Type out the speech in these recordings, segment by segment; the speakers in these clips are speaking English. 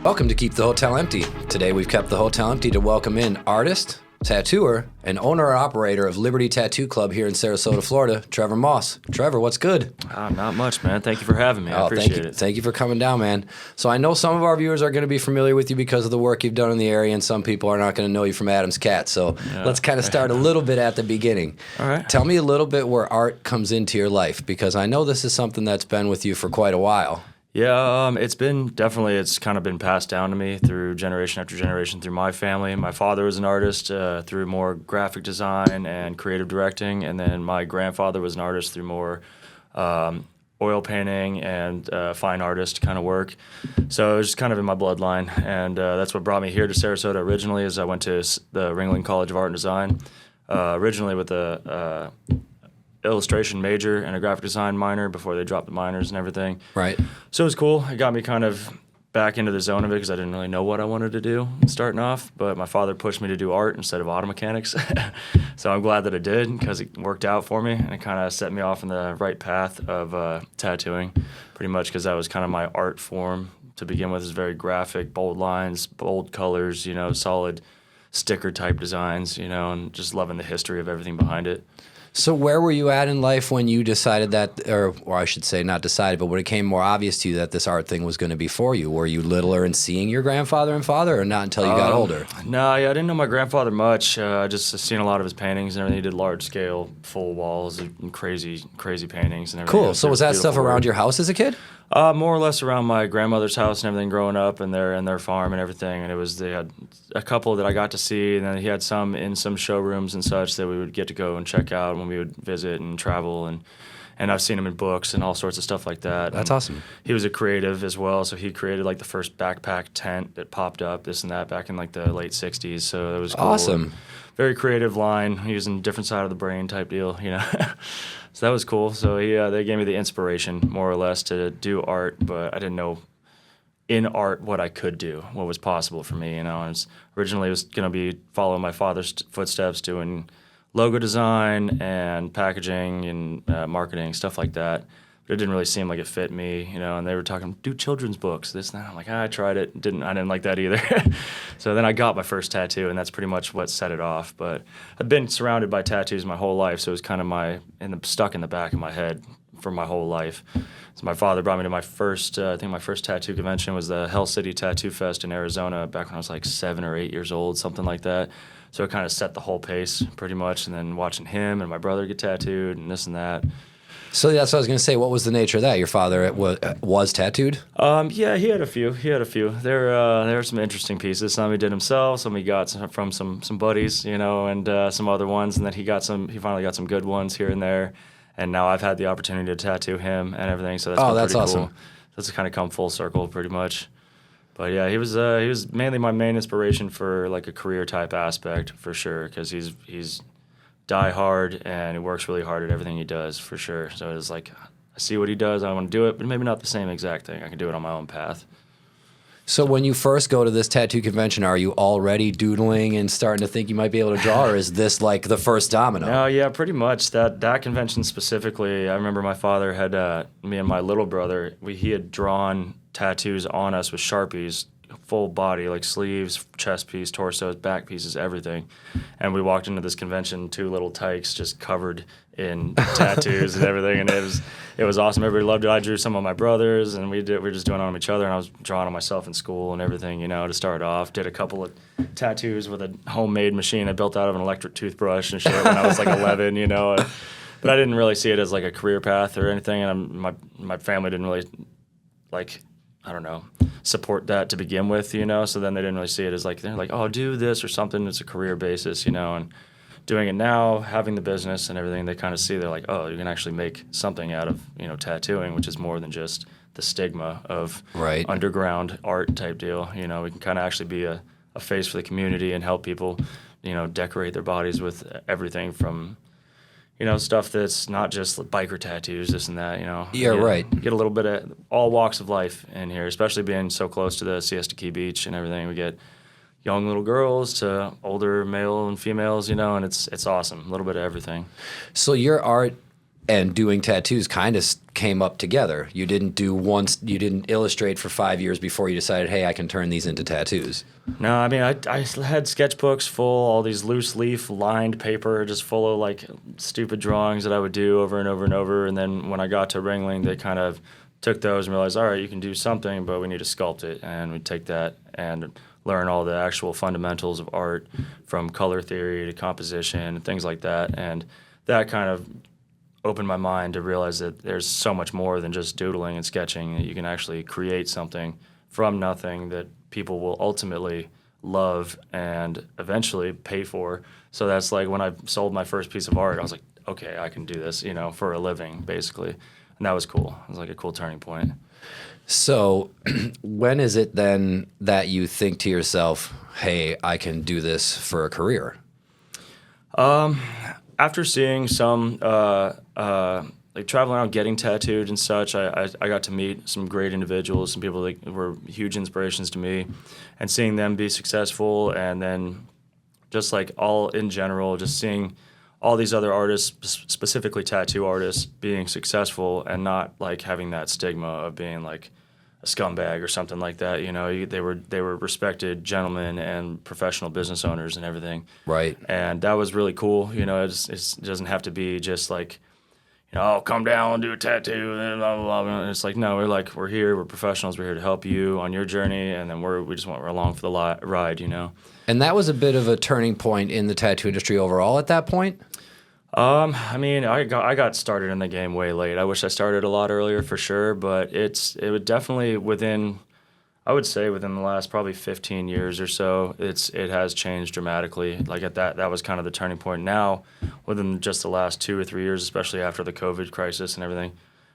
Welcome to Keep the Hotel Empty. Today we've kept the hotel empty to welcome in artist, tattooer, and owner-operator of Liberty Tattoo Club here in Sarasota, Florida, Trevor Moss. Trevor, what's good? Not much, man. Thank you for having me. I appreciate it. Thank you for coming down, man. So I know some of our viewers are going to be familiar with you because of the work you've done in the area, and some people are not going to know you from Adam's Cat. So let's kind of start a little bit at the beginning. All right. Tell me a little bit where art comes into your life, because I know this is something that's been with you for quite a while. Yeah, it's kind of been passed down to me through generation after generation through my family. My father was an artist through more graphic design and creative directing, and then my grandfather was an artist through more oil painting and fine artist kind of work. So it was just kind of in my bloodline, and that's what brought me here to Sarasota originally. Is I went to the Ringling College of Art and Design, originally with a illustration major and a graphic design minor before they dropped the minors and everything. Right. So it was cool. It got me kind of back into the zone of it because I didn't really know what I wanted to do starting off. But my father pushed me to do art instead of auto mechanics. So I'm glad that I did because it worked out for me, and it kind of set me off in the right path of tattooing pretty much, because that was kind of my art form to begin with. Is very graphic, bold lines, bold colors, solid sticker type designs, and just loving the history of everything behind it. So where were you at in life when you decided that, or I should say not decided, but when it became more obvious to you that this art thing was going to be for you? Were you littler and seeing your grandfather and father, or not until you got older? No, I didn't know my grandfather much. Just seen a lot of his paintings and everything. He did large-scale, full walls and crazy paintings and everything. Cool. So was that stuff around your house as a kid? More or less around my grandmother's house and everything growing up, and their farm and everything. And they had a couple that I got to see, and then he had some in some showrooms and such that we would get to go and check out when we would visit and travel. And I've seen him in books and all sorts of stuff like that. That's and awesome. He was a creative as well, so he created like the first backpack tent that popped up, this and that, back in like the late 60s. So it was cool. Awesome. Very creative line, using different side of the brain type deal, So that was cool. So they gave me the inspiration, more or less, to do art, but I didn't know in art what I could do, what was possible for me. Originally it was going to be following my father's footsteps, doing logo design and packaging and marketing, stuff like that. But it didn't really seem like it fit me, and they were talking, do children's books, this and that. I'm like, I tried it, I didn't like that either. So then I got my first tattoo, and that's pretty much what set it off. But I've been surrounded by tattoos my whole life, so it was kind of stuck in the back of my head for my whole life. So my father brought me to my first, I think my first tattoo convention was the Hell City Tattoo Fest in Arizona back when I was like 7 or 8 years old, something like that. So it kind of set the whole pace pretty much, and then watching him and my brother get tattooed and this and that. So that's what I was going to say. What was the nature of that? Your father was tattooed? Yeah, he had a few. There were some interesting pieces. Some he did himself. Some he got from some buddies, and some other ones. And then he finally got some good ones here and there. And now I've had the opportunity to tattoo him and everything. So that's pretty awesome. Cool. That's kind of come full circle pretty much. But yeah, he was mainly my main inspiration for like a career type aspect for sure, because he's die hard and he works really hard at everything he does for sure. So it's like, I see what he does, I want to do it, but maybe not the same exact thing. I can do it on my own path. So when you first go to this tattoo convention, are you already doodling and starting to think you might be able to draw, or is this like the first domino? No, yeah, pretty much. That convention specifically, I remember my father had, me and my little brother, he had drawn tattoos on us with Sharpies, full body, like sleeves, chest piece, torsos, back pieces, everything. And we walked into this convention, 2 little tykes just covered in tattoos and everything, and it was awesome. Everybody loved it. I drew some on my brothers, and we were just doing it on each other, and I was drawing on myself in school and everything, to start off. Did a couple of tattoos with a homemade machine I built out of an electric toothbrush and shit when I was like 11, But I didn't really see it as like a career path or anything, and my family didn't really support that to begin with, so then they didn't really see it as like, they're like, oh, do this or something. It's a career basis, and doing it now, having the business and everything, they kind of see, they're like, oh, you can actually make something out of, tattooing, which is more than just the stigma of underground art type deal. We can kind of actually be a face for the community and help people, decorate their bodies with everything from, stuff that's not just biker tattoos, this and that, Yeah, right. Get a little bit of all walks of life in here, especially being so close to the Siesta Key Beach and everything. We get young little girls to older male and females, and it's awesome. A little bit of everything. So your art and doing tattoos kind of came up together. You didn't illustrate for 5 years before you decided, hey, I can turn these into tattoos. No, I mean, I had sketchbooks full, all these loose leaf lined paper, just full of like stupid drawings that I would do over and over and over. And then when I got to Ringling, they kind of took those and realized, all right, you can do something, but we need to sculpt it. And we take that and learn all the actual fundamentals of art, from color theory to composition and things like that. And that kind of opened my mind to realize that there's so much more than just doodling and sketching, that you can actually create something from nothing that people will ultimately love and eventually pay for. So that's like when I sold my first piece of art, I was like, okay, I can do this, for a living, basically. And that was cool. It was like a cool turning point. So when is it then that you think to yourself, hey, I can do this for a career? After seeing some, like traveling around getting tattooed and such, I got to meet some great individuals, some people that were huge inspirations to me, and seeing them be successful, and then just like all in general, just seeing all these other artists, specifically tattoo artists, being successful and not like having that stigma of being like a scumbag or something like that. They were respected gentlemen and professional business owners and everything. Right. And that was really cool. It doesn't have to be just like, oh, come down and do a tattoo and blah, blah, blah. And it's like, no, we're here. We're professionals. We're here to help you on your journey. And then we're along for the ride, And that was a bit of a turning point in the tattoo industry overall at that point? I mean, I got started in the game way late. I wish I started a lot earlier for sure, but it would definitely I would say within the last probably 15 years or so, it has changed dramatically. Like that was kind of the turning point. Now, within just the last 2 or 3 years, especially after the COVID crisis and everything,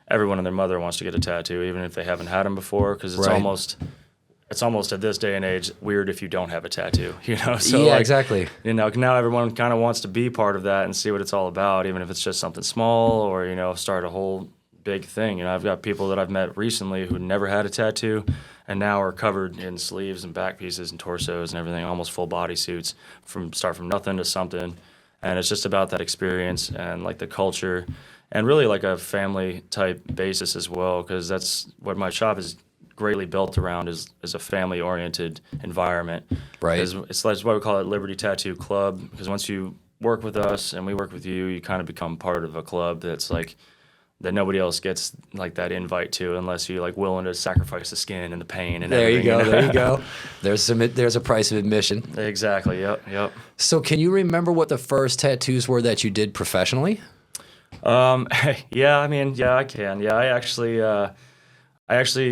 everyone and their mother wants to get a tattoo, even if they haven't had them before, because it's almost at this day and age weird if you don't have a tattoo, So yeah, exactly. Now everyone kind of wants to be part of that and see what it's all about, even if it's just something small or start a whole big thing. I've got people that I've met recently who never had a tattoo and now are covered in sleeves and back pieces and torsos and everything, almost full body suits, start from nothing to something. And it's just about that experience and like the culture and really like a family type basis as well, because that's what my shop is greatly built around, is a family-oriented environment. Right. It's why we call it Liberty Tattoo Club, because once you work with us and we work with you, you kind of become part of a club that's like that nobody else gets like that invite to, unless you're like willing to sacrifice the skin and the pain and everything. There you go. There's a price of admission. Exactly. Yep. So can you remember what the first tattoos were that you did professionally? Yeah, I can. Yeah, I actually,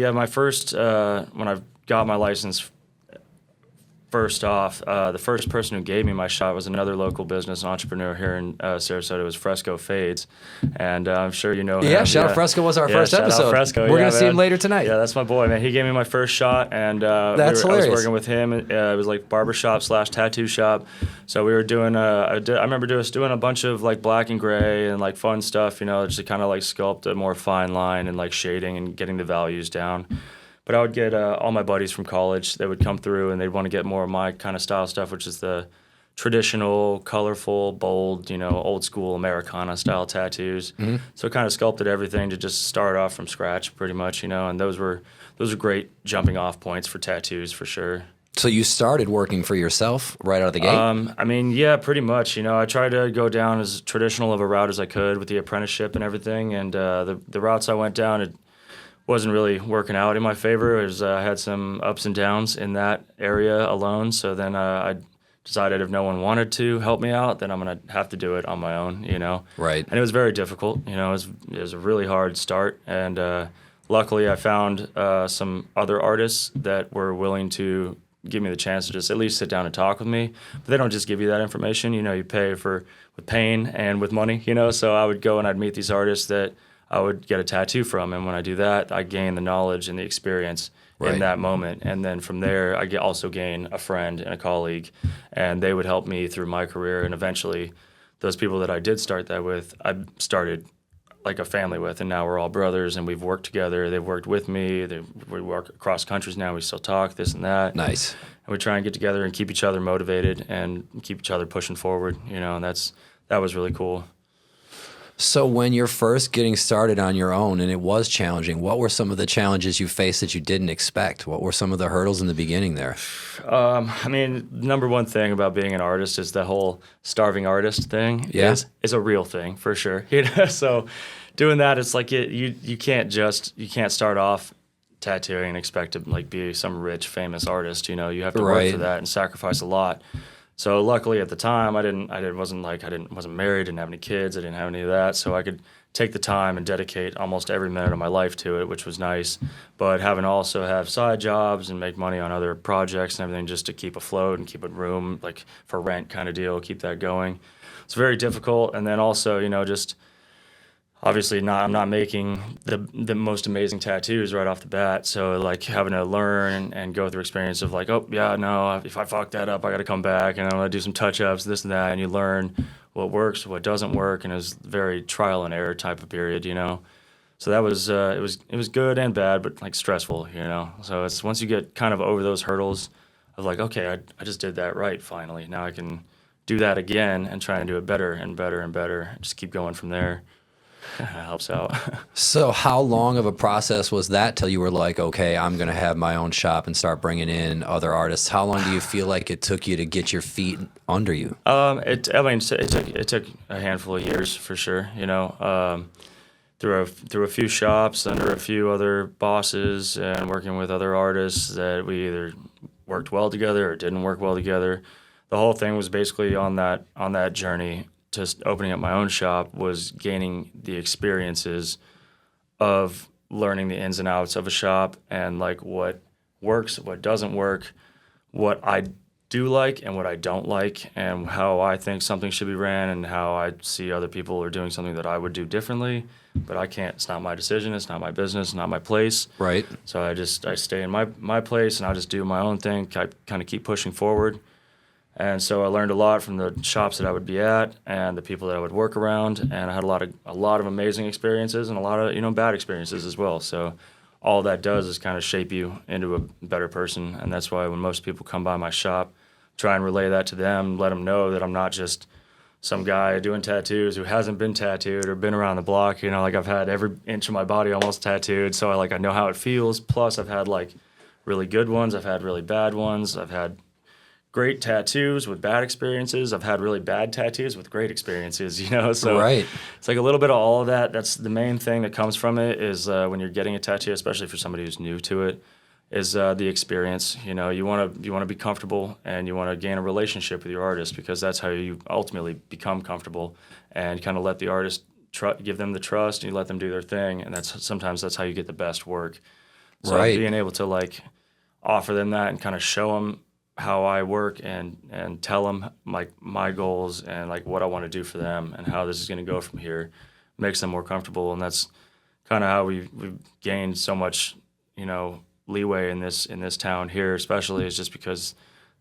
my first, when I got my license, first off, the first person who gave me my shot was another local business entrepreneur here in Sarasota. It was Fresco Fades, and I'm sure you know him. Yeah, shout out Fresco was our first episode. Fresco. We're going to see him later tonight. Yeah, that's my boy, man. He gave me my first shot, and I was working with him. It was like barbershop / tattoo shop. So we were doing, I remember doing a bunch of like black and gray and like fun stuff, just to kind of like sculpt a more fine line and like shading and getting the values down. But I would get all my buddies from college that would come through, and they'd want to get more of my kind of style stuff, which is the traditional, colorful, bold, old school Americana style tattoos. Mm-hmm. So it kind of sculpted everything to just start off from scratch pretty much, and those were great jumping off points for tattoos for sure. So you started working for yourself right out of the gate? Yeah, pretty much. I tried to go down as traditional of a route as I could with the apprenticeship and everything, and the routes I went down, it wasn't really working out in my favor. I had some ups and downs in that area alone. So then I decided if no one wanted to help me out, then I'm going to have to do it on my own, Right. And it was very difficult. It was a really hard start. And luckily I found some other artists that were willing to give me the chance to just at least sit down and talk with me. But they don't just give you that information. You pay with pain and with money, So I would go and I'd meet these artists that I would get a tattoo from, and when I do that, I gain the knowledge and the experience in that moment. And then from there, I also gain a friend and a colleague, and they would help me through my career. And eventually, those people that I did start that with, I started like a family with, and now we're all brothers, and we've worked together. They've worked with me. We work across countries now. We still talk, this and that. Nice. And we try and get together and keep each other motivated and keep each other pushing forward, and that was really cool. So when you're first getting started on your own and it was challenging, what were some of the challenges you faced that you didn't expect? What were some of the hurdles in the beginning there? I mean, number one thing about being an artist is the whole starving artist thing is a real thing for sure. So doing that, it's like you can't start off tattooing and expect to like be some rich famous artist. You have to work for that and sacrifice a lot. So luckily at the time, I wasn't married, didn't have any kids, I didn't have any of that, so I could take the time and dedicate almost every minute of my life to it, which was nice. But having to also have side jobs and make money on other projects and everything just to keep afloat and keep it room, like for rent kind of deal, keep that going. It's very difficult. And then also, just obviously I'm not making the most amazing tattoos right off the bat. So like having to learn and go through experience of like, oh yeah, no, if I fuck that up, I got to come back and I'm going to do some touch ups, this and that. And you learn what works, what doesn't work. And it was very trial and error type of period, So that was, it was good and bad, but like stressful, So it's once you get kind of over those hurdles of like, okay, I just did that right finally. Now I can do that again and try and do it better and better and better. Just keep going from there. That helps out. So how long of a process was that till you were like, okay, I'm going to have my own shop and start bringing in other artists? How long do you feel like it took you to get your feet under you? It took a handful of years for sure, through a few shops, under a few other bosses, and working with other artists that we either worked well together or didn't work well together. The whole thing was basically on that journey. Just opening up my own shop was gaining the experiences of learning the ins and outs of a shop and like what works, what doesn't work, what I do like and what I don't like, and how I think something should be ran and how I see other people are doing something that I would do differently. But I can't. It's not my decision. It's not my business. Not my place. Right. So I stay in my place and I just do my own thing. I kind of keep pushing forward. And so I learned a lot from the shops that I would be at and the people that I would work around, and I had a lot of amazing experiences and a lot of bad experiences as well. So all that does is kind of shape you into a better person, and that's why when most people come by my shop, try and relay that to them, let them know that I'm not just some guy doing tattoos who hasn't been tattooed or been around the block. Like I've had every inch of my body almost tattooed, so I know how it feels. Plus I've had like really good ones, I've had really bad ones, I've had great tattoos with bad experiences. I've had really bad tattoos with great experiences, So right. It's like a little bit of all of that. That's the main thing that comes from it is when you're getting a tattoo, especially for somebody who's new to it, is the experience. You want to be comfortable and you want to gain a relationship with your artist because that's how you ultimately become comfortable and kind of let the artist give them the trust and you let them do their thing. And sometimes that's how you get the best work. So being able to like offer them that and kind of show them how I work and tell them like my goals and like what I want to do for them and how this is going to go from here makes them more comfortable. And that's kind of how we've gained so much, leeway in this town here, especially is just because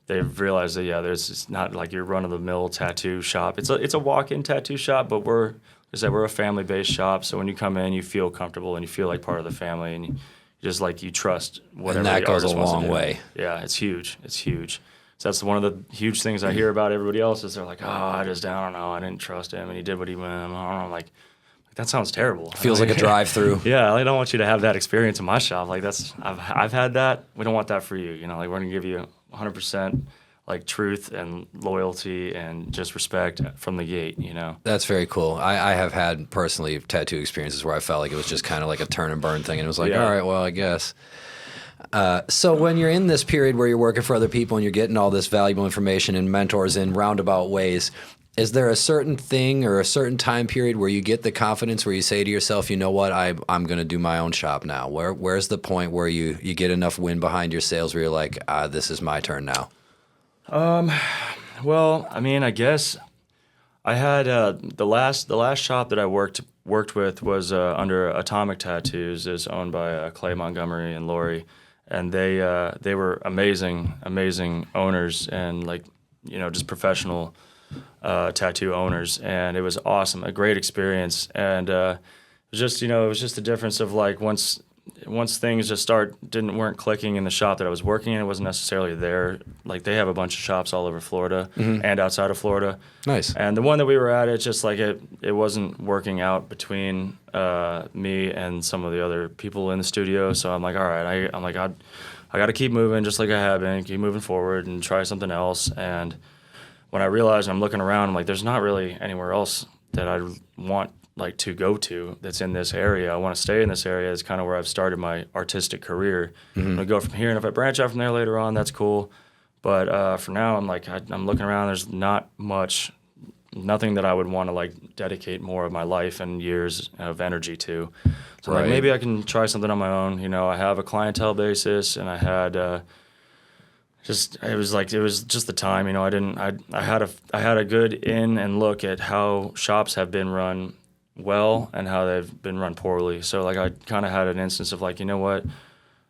they've realized that, it's not like your run of the mill tattoo shop. It's a walk-in tattoo shop, but we're a family-based shop. So when you come in, you feel comfortable and you feel like part of the family and just like you trust whatever and that the goes artist a wants to long do. way. Yeah, it's huge. It's huge. So that's one of the huge things I hear about everybody else is they're like, I don't know, I didn't trust him and he did what he went. I don't know, like that sounds terrible. Feels like a drive-through. Yeah, I don't want you to have that experience in my shop. Like I've had that. We don't want that for you. Like we're gonna give you 100% like truth and loyalty and just respect from the gate. That's very cool. I have had personally tattoo experiences where I felt like it was just kind of like a turn and burn thing, and it was like, all right, well, I guess. So when you're in this period where you're working for other people and you're getting all this valuable information and mentors in roundabout ways, is there a certain thing or a certain time period where you get the confidence where you say to yourself, you know what, I'm going to do my own shop now? Where's the point where you get enough wind behind your sails where you're like, this is my turn now? Well, I mean, I guess I had the last shop that I worked with was under Atomic Tattoos, is owned by Clay Montgomery and Lori, and they were amazing owners and like just professional tattoo owners, and it was awesome, a great experience, and it was just the difference of like once once things just weren't clicking in the shop that I was working in, it wasn't necessarily there. Like they have a bunch of shops all over Florida and outside of Florida. Nice. And the one that we were at, it's just like it wasn't working out between me and some of the other people in the studio. So I'm like, all right, I got to keep moving just like I have been, keep moving forward and try something else. And when I realized, I'm looking around, I'm like, there's not really anywhere else that I'd want like to go to that's in this area. I want to stay in this area. It's kind of where I've started my artistic career. I'm gonna go from here, and if I branch out from there later on, that's cool. But for now, I'm like, I'm looking around. There's not much, nothing that I would want to like dedicate more of my life and years of energy to. So like maybe I can try something on my own. You know, I have a clientele basis, and I had it was just the time. You know, I had a good in and look at how shops have been run well and how they've been run poorly. So like I kind of had an instance of like, you know what,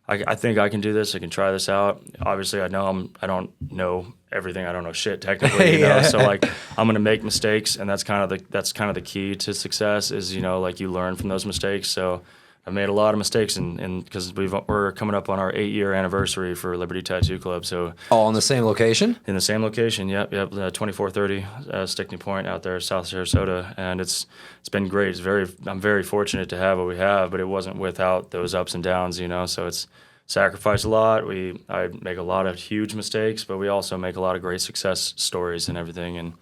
I think I can do this. I can try this out. Obviously, I don't know everything. I don't know shit technically. You know? So like I'm gonna make mistakes, and that's kind of the key to success. Is, you know, like you learn from those mistakes. So I've made a lot of mistakes, and because we're coming up on our 8-year anniversary for Liberty Tattoo Club. So all in the same location? In the same location, yep, 2430 Stickney Point out there, South Sarasota, and it's been great. I'm very fortunate to have what we have, but it wasn't without those ups and downs, you know. So it's sacrificed a lot. I make a lot of huge mistakes, but we also make a lot of great success stories and everything. And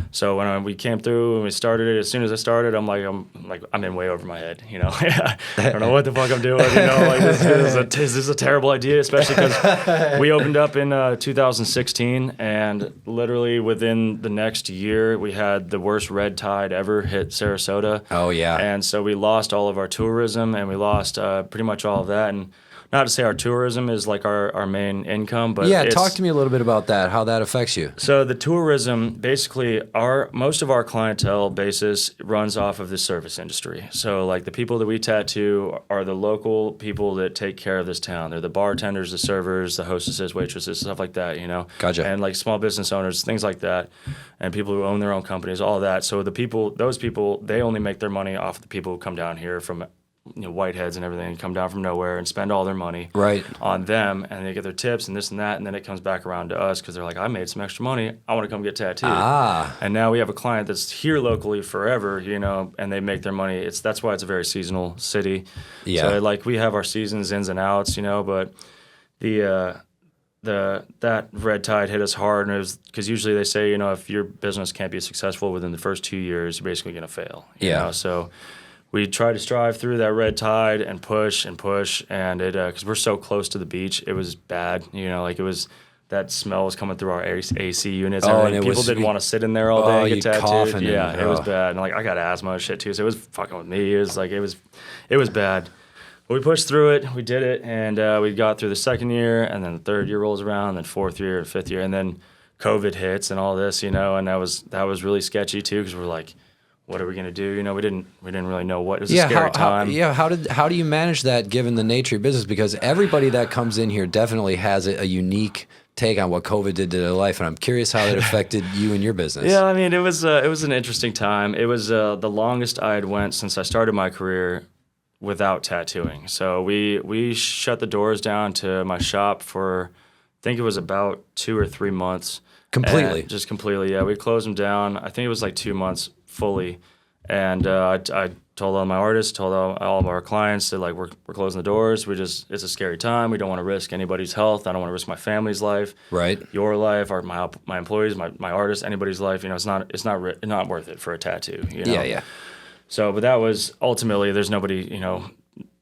so when we came through and we started it, as soon as I started, I'm in way over my head, you know. I don't know what the fuck I'm doing, you know. Like this is a terrible idea, especially because we opened up in 2016, and literally within the next year, we had the worst red tide ever hit Sarasota. Oh yeah. And so we lost all of our tourism, and we lost pretty much all of that. And not to say our tourism is like our main income, but yeah, talk to me a little bit about that, how that affects you. So the tourism, basically, most of our clientele basis runs off of the service industry. So like the people that we tattoo are the local people that take care of this town. They're the bartenders, the servers, the hostesses, waitresses, stuff like that, you know. Gotcha. And like small business owners, things like that, and people who own their own companies, all that. So those people, they only make their money off the people who come down here from, you know, whiteheads and everything, come down from nowhere and spend all their money on them, and they get their tips and this and that, and then it comes back around to us because they're like, I made some extra money, I want to come get tattooed. And now we have a client that's here locally forever, you know, and they make their money. That's why it's a very seasonal city. Yeah. So like we have our seasons ins and outs, you know, but that red tide hit us hard, and it was because usually they say, you know, if your business can't be successful within the first 2 years, you're basically going to fail. You know? So we tried to strive through that red tide and push, and it because we're so close to the beach, it was bad. You know, like it was, that smell was coming through our AC units. And people didn't want to sit in there all day and get tattooed. Yeah, it was bad. And like I got asthma and shit too, so it was fucking with me. It was like it was bad. But we pushed through it. We did it, and we got through the second year, and then the third year rolls around, and then fourth year, and fifth year, and then COVID hits and all this, you know, and that was really sketchy too, because we're like, what are we gonna do? You know, we didn't really know what. It was a scary time. How do you manage that given the nature of your business? Because everybody that comes in here definitely has a unique take on what COVID did to their life, and I'm curious how it affected you and your business. Yeah, I mean, it was an interesting time. It was the longest I had went since I started my career without tattooing. So we shut the doors down to my shop for, I think it was about 2 or 3 months. Completely? Just completely, yeah. We closed them down. I think it was like 2 months fully. And I told all my artists, told all of our clients that like we're closing the doors. It's a scary time. We don't want to risk anybody's health. I don't want to risk my family's life, your life, or my employees, my artists, anybody's life. You know, it's not worth it for a tattoo. You know? Yeah. So, but that was ultimately, there's nobody, you know,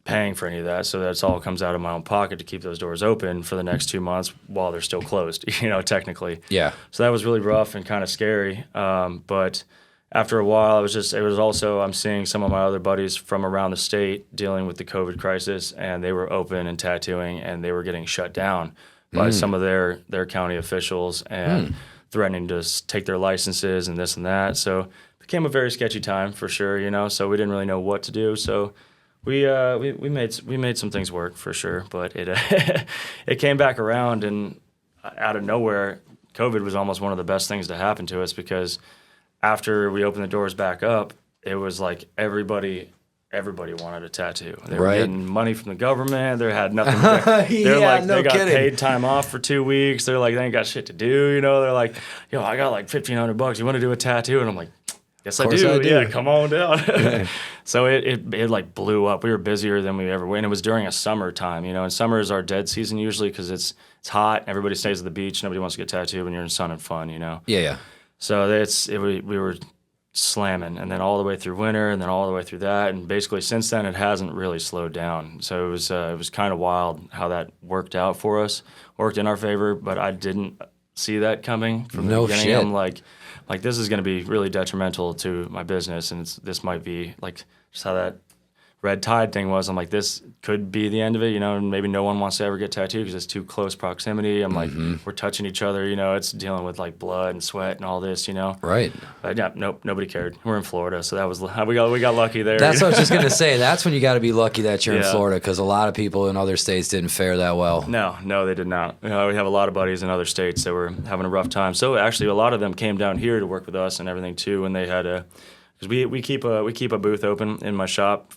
paying for any of that. So that's all comes out of my own pocket to keep those doors open for the next 2 months while they're still closed, you know, technically. Yeah. So that was really rough and kind of scary. But after a while, I'm seeing some of my other buddies from around the state dealing with the COVID crisis, and they were open and tattooing, and they were getting shut down by some of their county officials and threatening to take their licenses and this and that. So it became a very sketchy time for sure, you know, so we didn't really know what to do. So we made some things work for sure, but it it came back around, and out of nowhere, COVID was almost one of the best things to happen to us, because after we opened the doors back up, it was like everybody everybody wanted a tattoo. They were Right. getting money from the government. They had nothing. They're Yeah, like, no they got kidding. paid time off for 2 weeks. They're like, they ain't got shit to do. You know, they're like, yo, I got like $1,500. You want to do a tattoo? And I'm like, yes, I course do. I do. Yeah, come on down. So it like blew up. We were busier than we ever were. And it was during a summertime, you know, and summer is our dead season usually because it's hot. Everybody stays at the beach. Nobody wants to get tattooed when you're in sun and fun, you know. Yeah. So we were slamming, and then all the way through winter, and then all the way through that, and basically since then it hasn't really slowed down. So it was kind of wild how that worked out for us, worked in our favor, but I didn't see that coming from the No beginning. shit. I'm like this is going to be really detrimental to my business, and this might be like just how that red tide thing was. I'm like, this could be the end of it, you know, and maybe no one wants to ever get tattooed because it's too close proximity. I'm like, we're touching each other, you know, it's dealing with like blood and sweat and all this, you know. Right. But yeah, nope, nobody cared. We're in Florida, so that was how we got lucky there. That's you what I know? was just gonna say. That's when you got to be lucky that you're in Yeah. Florida, because a lot of people in other states didn't fare that well. No, they did not. You know, we have a lot of buddies in other states that were having a rough time. So actually, a lot of them came down here to work with us and everything too. When they had because we keep a booth open in my shop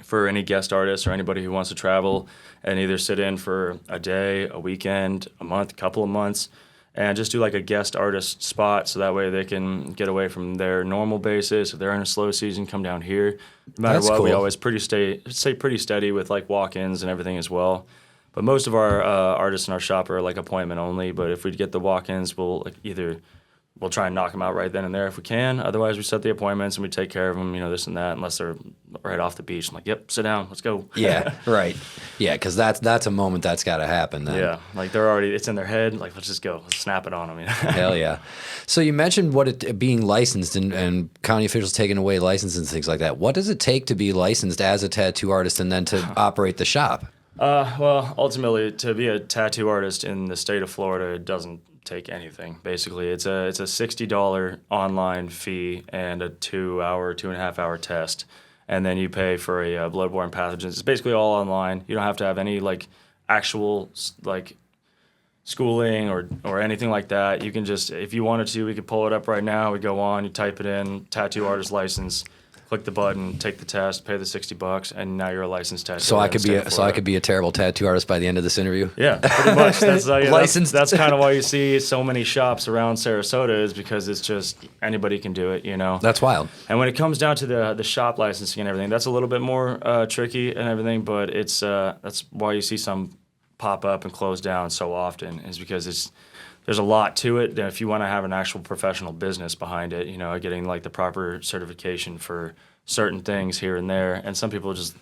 for any guest artists or anybody who wants to travel and either sit in for a day, a weekend, a month, a couple of months, and just do like a guest artist spot so that way they can get away from their normal basis. If they're in a slow season, come down here. No matter That's what, we cool. always stay pretty steady with like walk-ins and everything as well. But most of our artists in our shop are like appointment only. But if we get the walk-ins, we'll try and knock them out right then and there if we can. Otherwise, we set the appointments and we take care of them, you know, this and that, unless they're right off the beach. I'm like, yep, sit down, let's go. Yeah, right. Yeah, because that's a moment that's got to happen then. Yeah, like it's in their head. Like, let's just go, let's snap it on them. You know? Hell yeah. So you mentioned being licensed and county officials taking away licenses and things like that. What does it take to be licensed as a tattoo artist and then to operate the shop? Well, ultimately, to be a tattoo artist in the state of Florida, it doesn't take anything. Basically, it's a $60 online fee and a 2.5 hour test, and then you pay for a bloodborne pathogens. It's basically all online. You don't have to have any like actual like schooling or anything like that. You can just, if you wanted to, we could pull it up right now. We go on, you type it in, tattoo artist license. Click the button, take the test, pay the $60, and now you're a licensed tattoo. So I could be a terrible tattoo artist by the end of this interview. Yeah, pretty much. That's Licensed. That's kind of why you see so many shops around Sarasota, is because it's just anybody can do it, you know. That's wild. And when it comes down to the shop licensing and everything, that's a little bit more tricky and everything. But it's that's why you see some pop up and close down so often, is because there's a lot to it. If you want to have an actual professional business behind it, you know, getting like the proper certification for certain things here and there. And some people just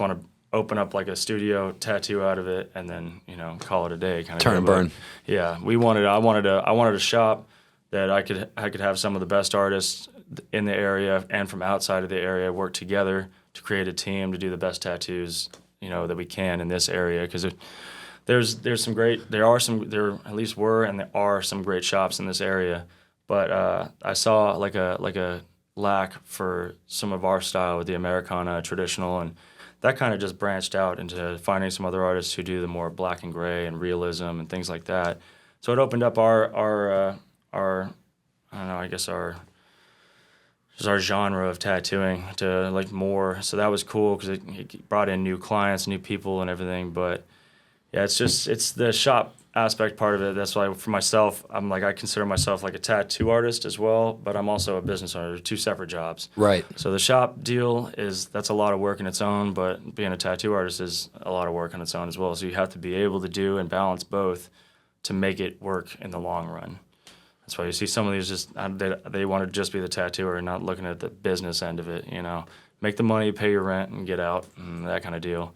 want to open up like a studio, tattoo out of it, and then, you know, call it a day. Kind of Turn and burn. Yeah, I wanted a shop that I could have some of the best artists in the area and from outside of the area work together to create a team to do the best tattoos, you know, that we can in this area, because there at least were and there are some great shops in this area, but I saw like a lack for some of our style with the Americana traditional, and that kind of just branched out into finding some other artists who do the more black and gray and realism and things like that. So it opened up our I don't know, I guess our genre of tattooing to like more. So that was cool because it brought in new clients, new people, and everything. But yeah, it's the shop aspect part of it. That's why for myself, I consider myself like a tattoo artist as well, but I'm also a business owner. They're two separate jobs. Right. So the shop deal that's a lot of work in its own, but being a tattoo artist is a lot of work on its own as well. So you have to be able to do and balance both to make it work in the long run. That's why you see some of these just they want to just be the tattooer and not looking at the business end of it. You know, make the money, pay your rent, and get out, and that kind of deal.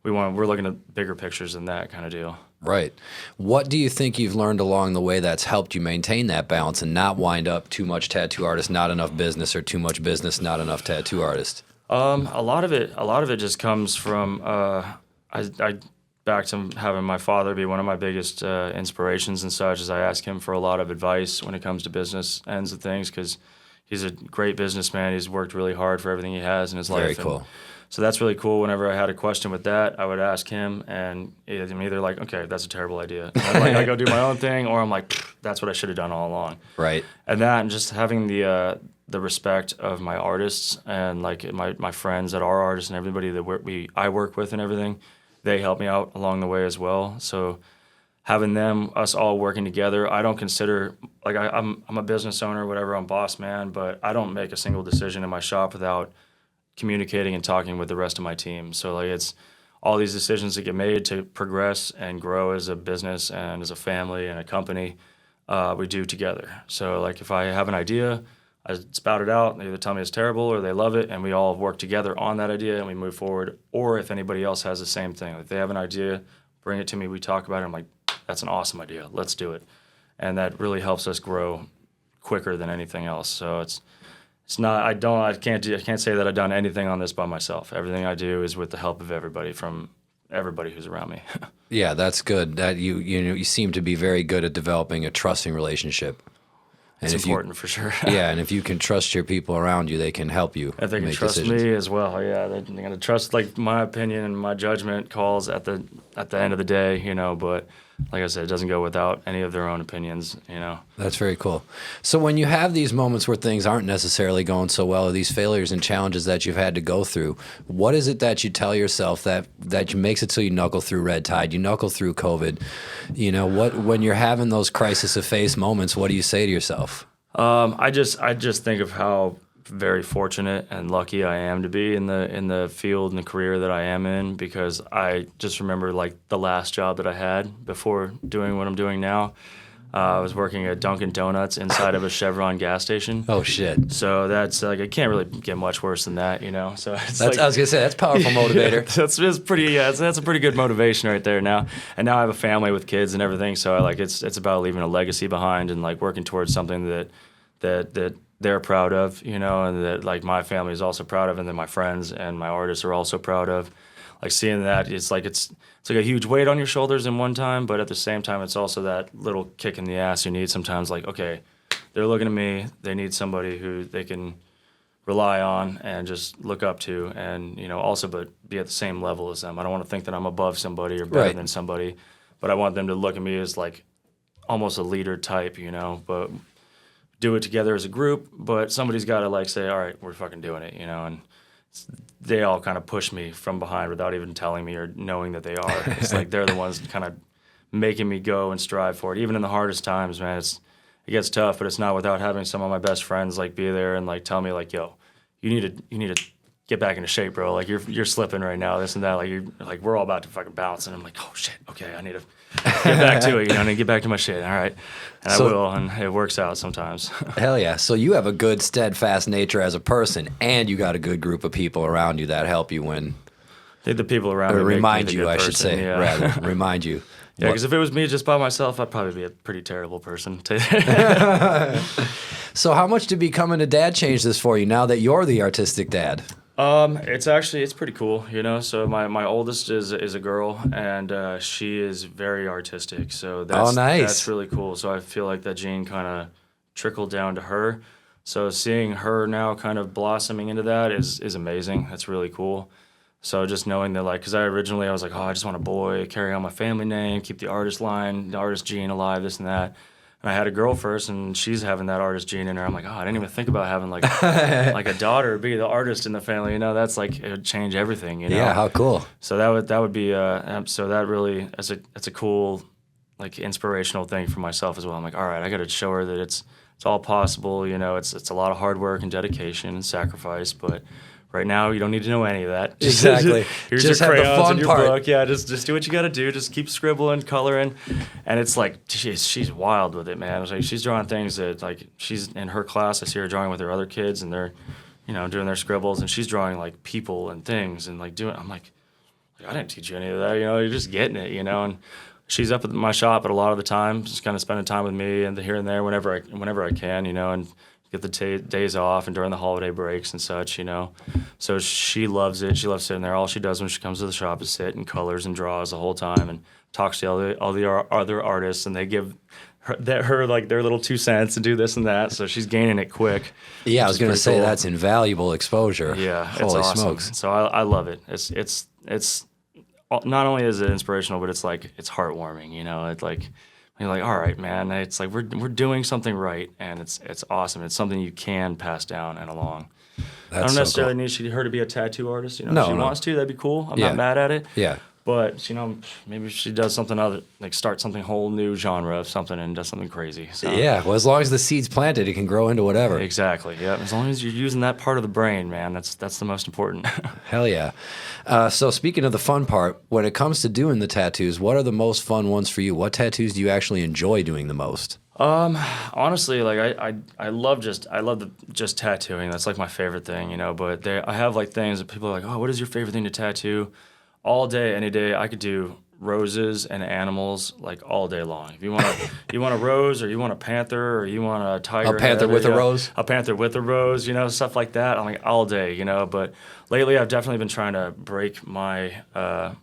We're looking at bigger pictures than that kind of deal. Right. What do you think you've learned along the way that's helped you maintain that balance and not wind up too much tattoo artist, not enough business, or too much business, not enough tattoo artist? A lot of it just comes from I back to having my father be one of my biggest inspirations and such, as I ask him for a lot of advice when it comes to business ends of things, because he's a great businessman. He's worked really hard for everything he has in his life. Very cool. So that's really cool. Whenever I had a question with that, I would ask him, and I'm either like, okay, that's a terrible idea. And I go do my own thing, or I'm like, that's what I should have done all along. Right. And that, and just having the respect of my artists and like my friends that are artists and everybody that I work with and everything, they help me out along the way as well. So having us all working together, I don't consider, like I'm a business owner, whatever, I'm boss man, but I don't make a single decision in my shop without communicating and talking with the rest of my team. So like it's all these decisions that get made to progress and grow as a business and as a family and a company, we do together. So like if I have an idea, I spout it out, they either tell me it's terrible or they love it, and we all work together on that idea and we move forward. Or if anybody else has the same thing, if they have an idea, bring it to me, we talk about it, I'm like, that's an awesome idea, let's do it. And that really helps us grow quicker than anything else. So it's not, I can't say that I've done anything on this by myself. Everything I do is with the help of everybody, from everybody who's around me. Yeah, that's good. That you seem to be very good at developing a trusting relationship. And it's important for sure. Yeah, and if you can trust your people around you, they can help you. If they can trust decisions. me as well, yeah, they're gonna trust like my opinion and my judgment calls at the end of the day, But like I said, it doesn't go without any of their own opinions, That's very cool. So when you have these moments where things aren't necessarily going so well, or these failures and challenges that you've had to go through, what is it that you tell yourself that makes it so you knuckle through red tide, you knuckle through COVID? When you're having those crisis of face moments, what do you say to yourself? I just think of how very fortunate and lucky I am to be in the field and the career that I am in, because I just remember like the last job that I had before doing what I'm doing now. I was working at Dunkin' Donuts inside of a Chevron gas station. Oh shit! So that's like, it can't really get much worse than that, So it's I was gonna say that's a powerful motivator. That's pretty. Yeah, that's a pretty good motivation right there now. And now I have a family with kids and everything. So it's about leaving a legacy behind and like working towards something that they're proud of, and that like my family is also proud of, and then my friends and my artists are also proud of. Like seeing that, it's like a huge weight on your shoulders in one time, but at the same time, it's also that little kick in the ass you need sometimes. Like, okay, they're looking at me, they need somebody who they can rely on and just look up to, and also but be at the same level as them. I don't want to think that I'm above somebody or better than somebody, but I want them to look at me as like almost a leader type, but do it together as a group, but somebody's got to like say, all right, we're fucking doing it, and they all kind of push me from behind without even telling me or knowing that they are. It's like they're the ones kind of making me go and strive for it. Even in the hardest times, man, it gets tough, but it's not without having some of my best friends like be there and like tell me like, yo, you need to get back into shape, bro. Like you're slipping right now, this and that. Like we're all about to fucking bounce, and I'm like, oh shit, okay, I need to get back to it. I need to get back to my shit. All right, and I will, and it works out sometimes. Hell yeah! So you have a good, steadfast nature as a person, and you got a good group of people around you that help you when. I think the people around me remind make me you, I person, should say, yeah. rather remind you. Yeah, because if it was me just by myself, I'd probably be a pretty terrible person. So how much did becoming a dad change this for you now that you're the artistic dad? It's pretty cool, So my oldest is a girl, and she is very artistic. So that's really cool. So I feel like that gene kind of trickled down to her. So seeing her now kind of blossoming into that is amazing. That's really cool. So just knowing that, like, because I was like, oh, I just want a boy, carry on my family name, keep the artist line, the artist gene alive, this and that. And I had a girl first, and she's having that artist gene in her. I'm like, oh, I didn't even think about having like like a daughter be the artist in the family. That's like, it would change everything. Yeah, how cool. So that would be so that really that's a cool like inspirational thing for myself as well. I'm like, all right, I got to show her that it's all possible. It's a lot of hard work and dedication and sacrifice, but. Right now, you don't need to know any of that. Exactly. Here's just your crayons have the fun and your part. book. Yeah, just do what you got to do. Just keep scribbling, coloring, and it's like she's wild with it, man. It's like she's drawing things that like she's in her class. I see her drawing with her other kids, and they're, doing their scribbles, and she's drawing like people and things, and like doing. I'm like I didn't teach you any of that. You're just getting it, And she's up at my shop at a lot of the time, just kind of spending time with me and here and there whenever I can, and. Get the days off and during the holiday breaks and such, So she loves it. She loves sitting there. All she does when she comes to the shop is sit and colors and draws the whole time and talks to all the other artists, and they give her like their little 2 cents and do this and that. So she's gaining it quick. Yeah, I was going to say cool. that's invaluable exposure. Yeah, Holy it's awesome. smokes. So I love it. It's not only is it inspirational, but it's like it's heartwarming. You know, it's like you're like, all right, man. It's like we're doing something right, and it's awesome. It's something you can pass down and along. I don't necessarily need her to be a tattoo artist. You know, if she wants to, that'd be cool. I'm not mad at it. Yeah. But, you know, maybe she does something other, like start something whole new genre of something and does something crazy. So. Yeah, well, as long as the seed's planted, it can grow into whatever. Exactly, yeah. As long as you're using that part of the brain, man, that's the most important. Hell yeah. So speaking of the fun part, when it comes to doing the tattoos, what are the most fun ones for you? What tattoos do you actually enjoy doing the most? Honestly, like I love just tattooing. That's like my favorite thing, you know. But I have like things that people are like, oh, what is your favorite thing to tattoo? All day, any day, I could do roses and animals like all day long. If you want a rose, or you want a panther, or you want a tiger, a panther with a rose, a panther with a rose, you know, stuff like that. I'm like all day, you know. But lately, I've definitely been trying to break out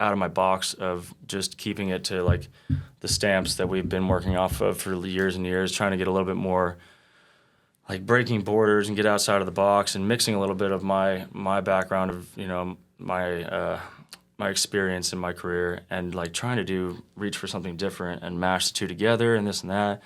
of my box of just keeping it to like the stamps that we've been working off of for years and years, trying to get a little bit more like breaking borders and get outside of the box and mixing a little bit of my background of, you know, my experience in my career, and like trying to reach for something different and mash the two together and this and that.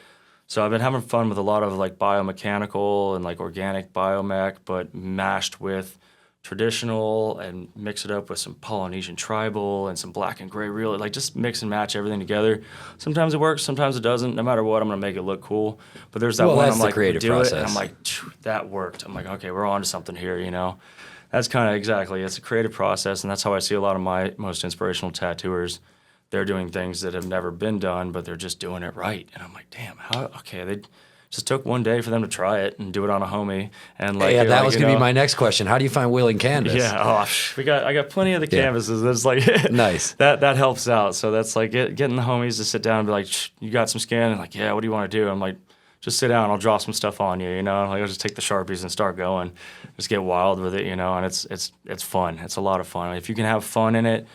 So I've been having fun with a lot of like biomechanical and like organic biomech, but mashed with traditional, and mix it up with some Polynesian tribal and some black and gray real, like just mix and match everything together. Sometimes it works, sometimes it doesn't. No matter what, I'm gonna make it look cool. But there's that one I'm like, creative do process. it, and I'm like, that worked. I'm like, okay, we're on to something here, you know. That's kind of exactly. It's a creative process, and that's how I see a lot of my most inspirational tattooers. They're doing things that have never been done, but they're just doing it right. And I'm like, damn, how? Okay, they just took one day for them to try it and do it on a homie. And like, yeah, that like, was gonna be my next question. How do you find willing canvas? Yeah, I got plenty of the canvases. That's like nice. That helps out. So that's like getting the homies to sit down and be like, you got some scan? And like, yeah, what do you want to do? I'm like, just sit down, I'll draw some stuff on you, you know. Like, I'll just take the Sharpies and start going, just get wild with it, you know. And it's fun. It's a lot of fun. If you can have fun in it,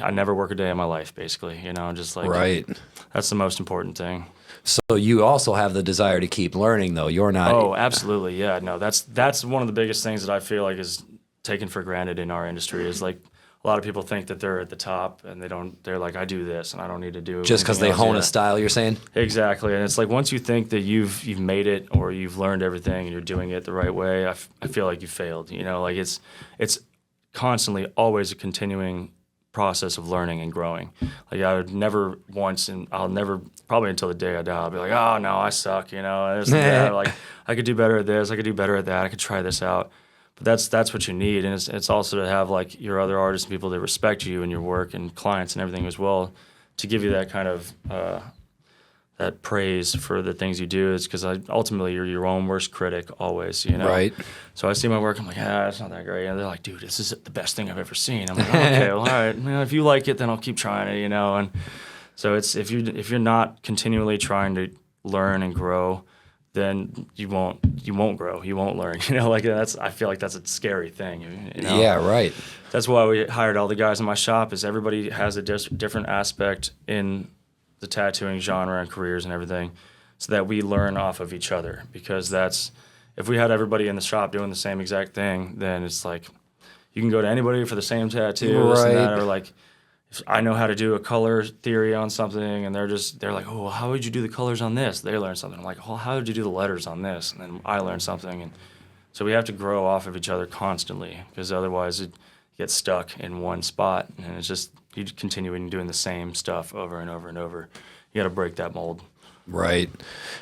I never work a day in my life, basically, you know. Just like right. That's the most important thing. So you also have the desire to keep learning, though. You're not. Oh, absolutely, yeah. No, that's one of the biggest things that I feel like is taken for granted in our industry. Is like, a lot of people think that they're at the top, and they're like, I do this and I don't need to do just because they hone a style, you're saying? Exactly. And it's like, once you think that you've made it, or you've learned everything and you're doing it the right way, I feel like you failed, you know. Like, it's constantly always a continuing process of learning and growing. Like, I would never once, and I'll never, probably until the day I die, I'll be like, oh no, I suck, you know, and this and that. Like, I could do better at this, I could do better at that, I could try this out. But that's what you need, and it's also to have like your other artists and people that respect you and your work and clients and everything as well, to give you that kind of that praise for the things you do. It's because ultimately you're your own worst critic always, you know. Right. So I see my work, I'm like, it's not that great, and they're like, dude, this is the best thing I've ever seen. I'm like, okay, well, all right, if you like it, then I'll keep trying it, you know. And so it's if you're not continually trying to learn and grow, then you won't grow, you won't learn, you know. Like, I feel like that's a scary thing, you know? Yeah, right. That's why we hired all the guys in my shop, is everybody has a different aspect in the tattooing genre and careers and everything, so that we learn off of each other. Because if we had everybody in the shop doing the same exact thing, then it's like, you can go to anybody for the same tattoo, right. This and that, or like, I know how to do a color theory on something, and they're like, oh, well, how would you do the colors on this? They learn something. I'm like, well, how did you do the letters on this? And then I learn something. And so we have to grow off of each other constantly, because otherwise it gets stuck in one spot, and it's just, you continuing doing the same stuff over and over and over. You got to break that mold. Right.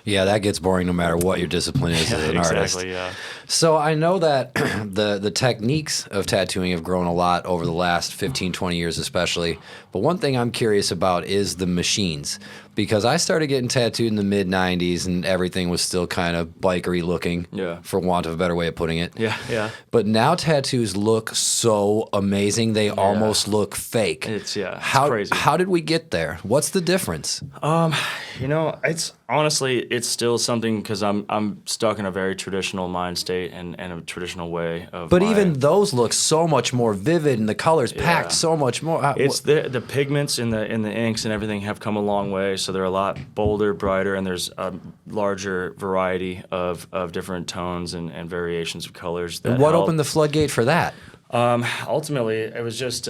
Yeah, that gets boring no matter what your discipline is as an artist. Exactly, yeah. So I know that the techniques of tattooing have grown a lot over the last 15, 20 years especially. But one thing I'm curious about is the machines. Because I started getting tattooed in the mid-'90s, and everything was still kind of bikery looking, for want of a better way of putting it. Yeah, yeah. But now tattoos look so amazing, they almost look fake. It's crazy. How did we get there? What's the difference? You know, it's honestly, it's still something, because I'm stuck in a very traditional mind state and a traditional way of. But even those look so much more vivid, and the colors packed so much more. It's the pigments in the inks and everything have come a long way. so they're a lot bolder, brighter, and there's a larger variety of different tones and variations of colors. That What help. opened the floodgate for that? Ultimately, it was just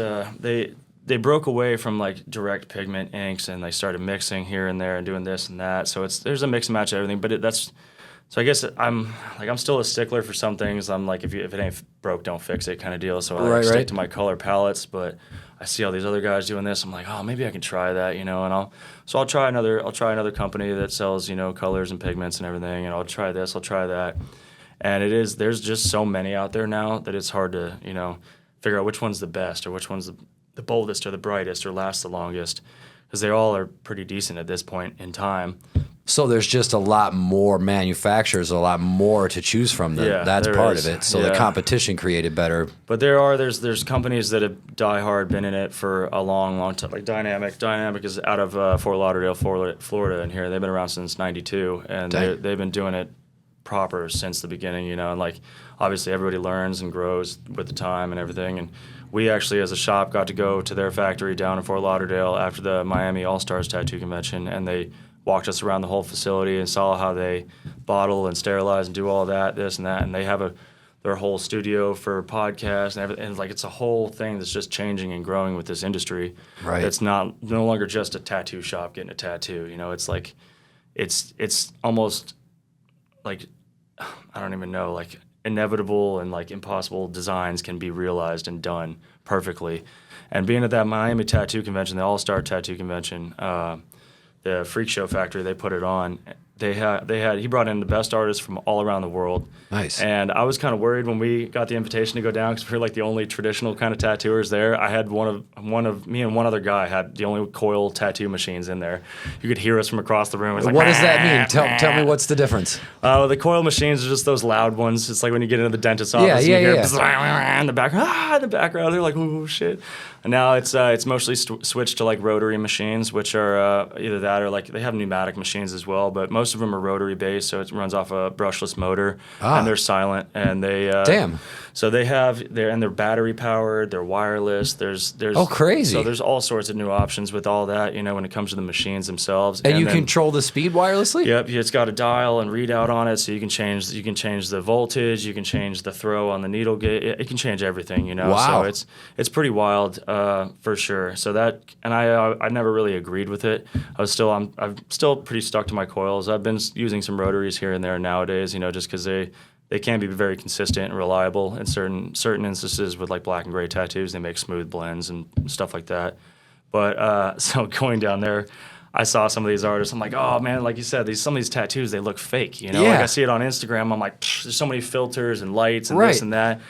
they broke away from like direct pigment inks, and they started mixing here and there and doing this and that. So there's a mix and match of everything, but so I guess I'm still a stickler for some things. I'm like, if it ain't broke, don't fix it kind of deal. So I stick to my color palettes, but I see all these other guys doing this. I'm like, oh, maybe I can try that, and I'll try another company that sells, colors and pigments and everything, and I'll try this, I'll try that. And there's just so many out there now that it's hard to, figure out which one's the best or which one's the boldest or the brightest or lasts the longest, because they all are pretty decent at this point in time. So there's just a lot more manufacturers, a lot more to choose from. That's part of it. So the competition created better. But there's companies that have diehard been in it for a long, long time. Like Dynamic. Dynamic is out of Fort Lauderdale, Florida, and here they've been around since '92, and they've been doing it proper since the beginning. And like obviously everybody learns and grows with the time and everything. And we actually, as a shop, got to go to their factory down in Fort Lauderdale after the Miami All-Stars Tattoo Convention, and they walked us around the whole facility and saw how they bottle and sterilize and do all that, this and that. And they have their whole studio for podcasts and everything. And like it's a whole thing that's just changing and growing with this industry. Right. It's no longer just a tattoo shop getting a tattoo. It's like it's almost like I don't even know, like inevitable and like impossible designs can be realized and done perfectly. And being at that Miami Tattoo Convention, the All-Star Tattoo Convention, the Freak Show Factory, they put it on. He brought in the best artists from all around the world. Nice. And I was kind of worried when we got the invitation to go down because we were like the only traditional kind of tattooers there. I had me and one other guy had the only coil tattoo machines in there. You could hear us from across the room. It was like, what does that mean? Tell me what's the difference. The coil machines are just those loud ones. It's like when you get into the dentist's office and you hear in the background. They're like, oh shit. And now it's mostly switched to like rotary machines, which are either that or like they have pneumatic machines as well, but most of them are rotary based, so it runs off a brushless motor, and they're silent, and they so they're battery powered, they're wireless. There's crazy. So there's all sorts of new options with all that, when it comes to the machines themselves. And you control the speed wirelessly? Yep, it's got a dial and readout on it, so you can change the voltage, you can change the throw on the needle gauge. It can change everything, Wow. So it's pretty wild for sure. So that, and I never really agreed with it. I'm still pretty stuck to my coils. I've been using some rotaries here and there nowadays, just because they can be very consistent and reliable in certain instances with like black and gray tattoos. They make smooth blends and stuff like that. But so going down there, I saw some of these artists. I'm like, oh man, like you said, some of these tattoos, they look fake. Like I see it on Instagram. I'm like, there's so many filters and lights and this and that.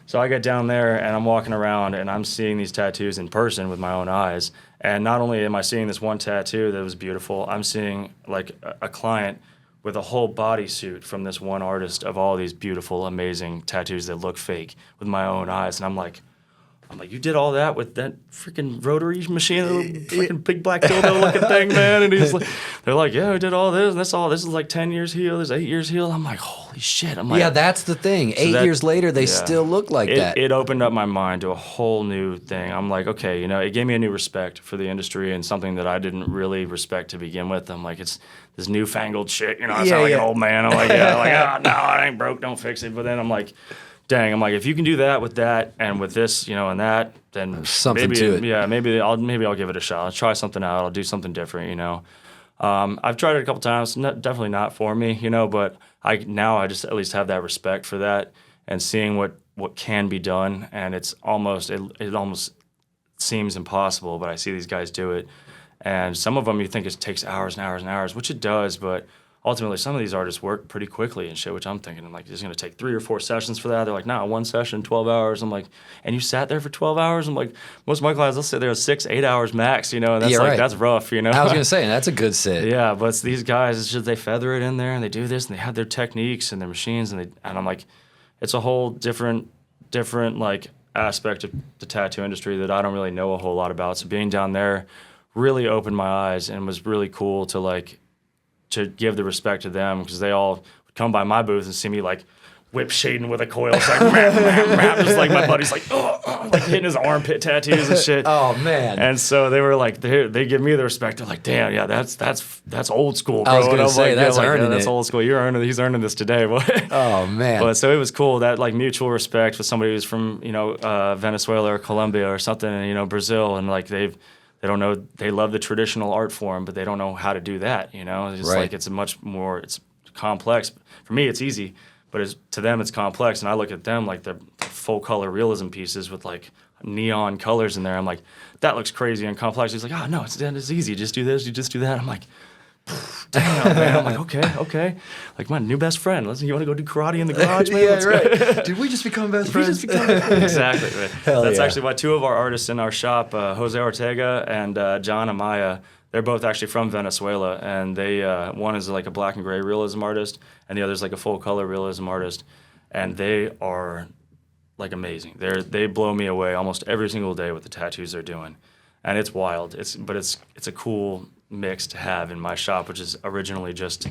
So I get down there and I'm walking around and I'm seeing these tattoos in person with my own eyes. And not only am I seeing this one tattoo that was beautiful, I'm seeing like a client with a whole bodysuit from this one artist of all these beautiful, amazing tattoos that look fake with my own eyes. And I'm like, you did all that with that freaking rotary machine, freaking big black dildo looking thing, man. And they're like, yeah, we did all this, and this is like 10 years healed, this is 8 years healed. I'm like, holy shit. I'm like, yeah, that's the thing. 8 years later, they still look like that. It opened up my mind to a whole new thing. I'm like, okay, it gave me a new respect for the industry and something that I didn't really respect to begin with. I'm like, it's this newfangled shit. I sound like an old man. I'm like, no, it ain't broke, don't fix it. But then I'm like, dang, I'm like, if you can do that and with this, and that, then something to it. Yeah, maybe I'll give it a shot. I'll try something out. I'll do something different, I've tried it a couple times. Definitely not for me, but I just at least have that respect for that and seeing what can be done. And it almost seems impossible, but I see these guys do it. And some of them you think it takes hours and hours and hours, which it does, but ultimately, some of these artists work pretty quickly and shit, which I'm thinking, like, it's going to take 3 or 4 sessions for that. They're like, nah, one session, 12 hours. I'm like, and you sat there for 12 hours? I'm like, most of my clients, they'll sit there 6-8 hours max, and that's that's rough, I was going to say, that's a good sit. Yeah, but it's these guys, it's just they feather it in there, and they do this, and they have their techniques and their machines, and I'm like, it's a whole different like aspect of the tattoo industry that I don't really know a whole lot about. So being down there really opened my eyes and was really cool to give the respect to them, because they all would come by my booth and see me like whip shading with a coil. It's like, just like my buddy's like, oh, like hitting his armpit tattoos and shit. Oh man! And so they were like, they give me the respect. They're like, damn, yeah, that's old school, bro. I was going to say, like, that's earning that's it. old school. He's earning this today, boy. Oh man! But so it was cool, that like mutual respect with somebody who's from Venezuela or Colombia or something, and Brazil, and like they don't know, they love the traditional art form, but they don't know how to do that. It's just like it's complex. For me, it's easy. But to them, it's complex, and I look at them like they're full color realism pieces with like neon colors in there. I'm like, that looks crazy and complex. He's like, oh no, it's easy. Just do this, you just do that. I'm like, damn, man. I'm like, okay. Like my new best friend. You want to go do karate in the garage, man? Yeah, right. Did we just become best friends? Exactly. Right. That's yeah. actually why two of our artists in our shop, Jose Ortega and John Amaya, they're both actually from Venezuela, and they one is like a black and gray realism artist, and the other is like a full color realism artist, and they are like amazing. They blow me away almost every single day with the tattoos they're doing, and it's wild. It's a cool mix to have in my shop, which is originally just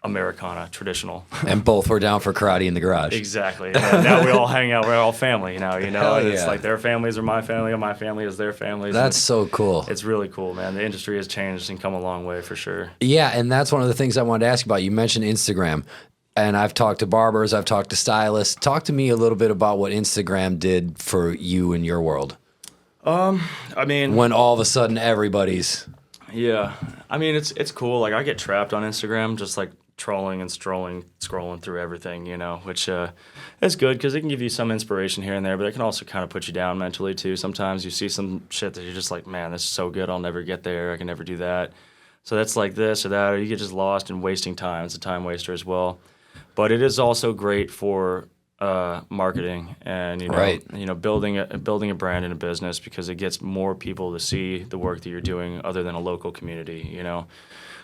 Americana, traditional. And both were down for karate in the garage. Exactly. And now we all hang out. We're all family now, Hell and it's yeah. like their families are my family, and my family is their families. That's so cool. It's really cool, man. The industry has changed and come a long way for sure. Yeah, and that's one of the things I wanted to ask you about. You mentioned Instagram, and I've talked to barbers, I've talked to stylists. Talk to me a little bit about what Instagram did for you in your world. I mean, when all of a sudden everybody's... Yeah. I mean, it's cool. Like, I get trapped on Instagram just, like, trolling and scrolling through everything, which is good because it can give you some inspiration here and there, but it can also kind of put you down mentally, too. Sometimes you see some shit that you're just like, man, this is so good, I'll never get there, I can never do that. So that's like this or that, or you get just lost in wasting time. It's a time waster as well. But it is also great for marketing and Right. building a brand in a business, because it gets more people to see the work that you're doing other than a local community.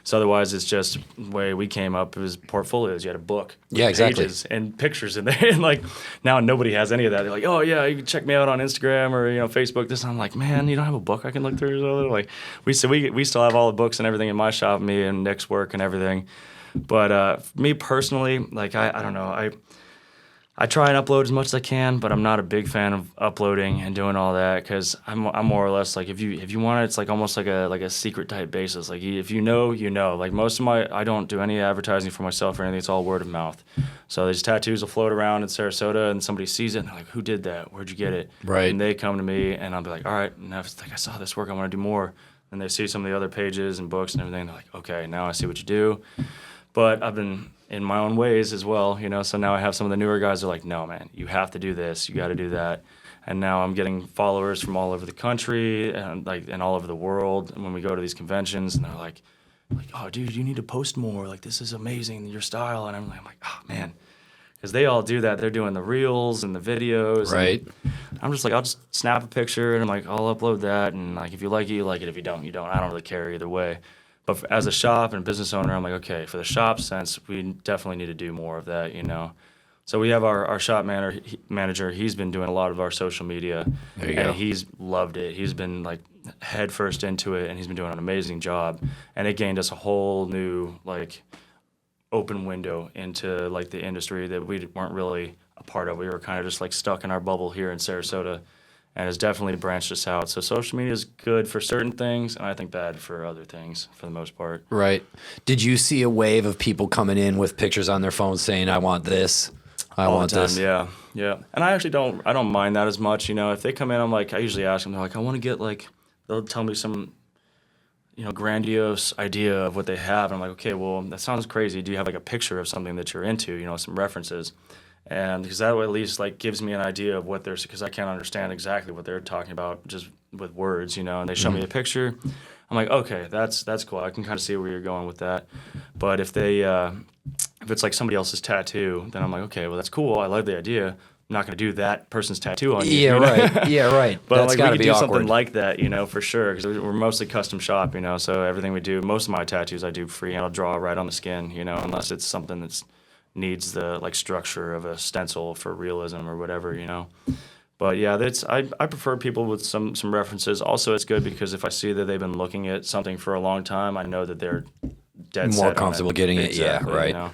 So otherwise, it's just the way we came up. It was portfolios. You had a book, with Yeah, exactly. pages and pictures in there, and like now nobody has any of that. They're like, oh yeah, you can check me out on Instagram or Facebook. This, and I'm like, man, you don't have a book I can look through or something? Like we still have all the books and everything in my shop, me and Nick's work and everything. But for me personally, like I don't know, I try and upload as much as I can, but I'm not a big fan of uploading and doing all that, because I'm more or less like, if you want it, it's like almost like a secret type basis. Like if you know. Like most of I don't do any advertising for myself or anything. It's all word of mouth. So these tattoos will float around in Sarasota, and somebody sees it and they're like, "Who did that? Where'd you get it?" Right. And they come to me, and I'll be like, "All right." And if it's like, I saw this work, I want to do more. And they see some of the other pages and books and everything. And they're like, "Okay, now I see what you do." But I've been in my own ways as well, so now I have some of the newer guys who are like, no, man, you have to do this, you got to do that. And now I'm getting followers from all over the country and all over the world. And when we go to these conventions, and they're like, oh, dude, you need to post more. Like, this is amazing, your style. And I'm like, oh, man. Because they all do that. They're doing the reels and the videos. Right. I'm just like, I'll just snap a picture, and I'm like, I'll upload that. And like, if you like it, you like it. If you don't, you don't. I don't really care either way. But as a shop and business owner, I'm like, okay, for the shop sense, we definitely need to do more of that, So we have our shop manager. He's been doing a lot of our social media. There you go. He's loved it. He's been like head first into it, and he's been doing an amazing job. And it gained us a whole new like open window into like the industry that we weren't really a part of. We were kind of just like stuck in our bubble here in Sarasota. And it's definitely branched us out. So social media is good for certain things, and I think bad for other things for the most part. Right. Did you see a wave of people coming in with pictures on their phones saying, I want this, I want this? Yeah. And I actually don't mind that as much. If they come in, I'm like, I usually ask them, they're like, I want to get like, they'll tell me some, grandiose idea of what they have. And I'm like, okay, well, that sounds crazy. Do you have like a picture of something that you're into, some references? And because that at least like gives me an idea of what they're, because I can't understand exactly what they're talking about just with words, and they show me a picture. I'm like, okay, that's cool. I can kind of see where you're going with that. But if it's like somebody else's tattoo, then I'm like, okay, well, that's cool. I love the idea. I'm not going to do that person's tattoo on you. Yeah, right. Yeah, right. But That's like gotta we could be do awkward. something like that, for sure, because we're mostly custom shop, so everything we do, most of my tattoos I do freehand. I'll draw right on the skin, unless it's something that's needs the like structure of a stencil for realism or whatever, But yeah, I prefer people with some references. Also, it's good because if I see that they've been looking at something for a long time, I know that they're dead More set comfortable on it. getting it. Exactly, Yeah, right.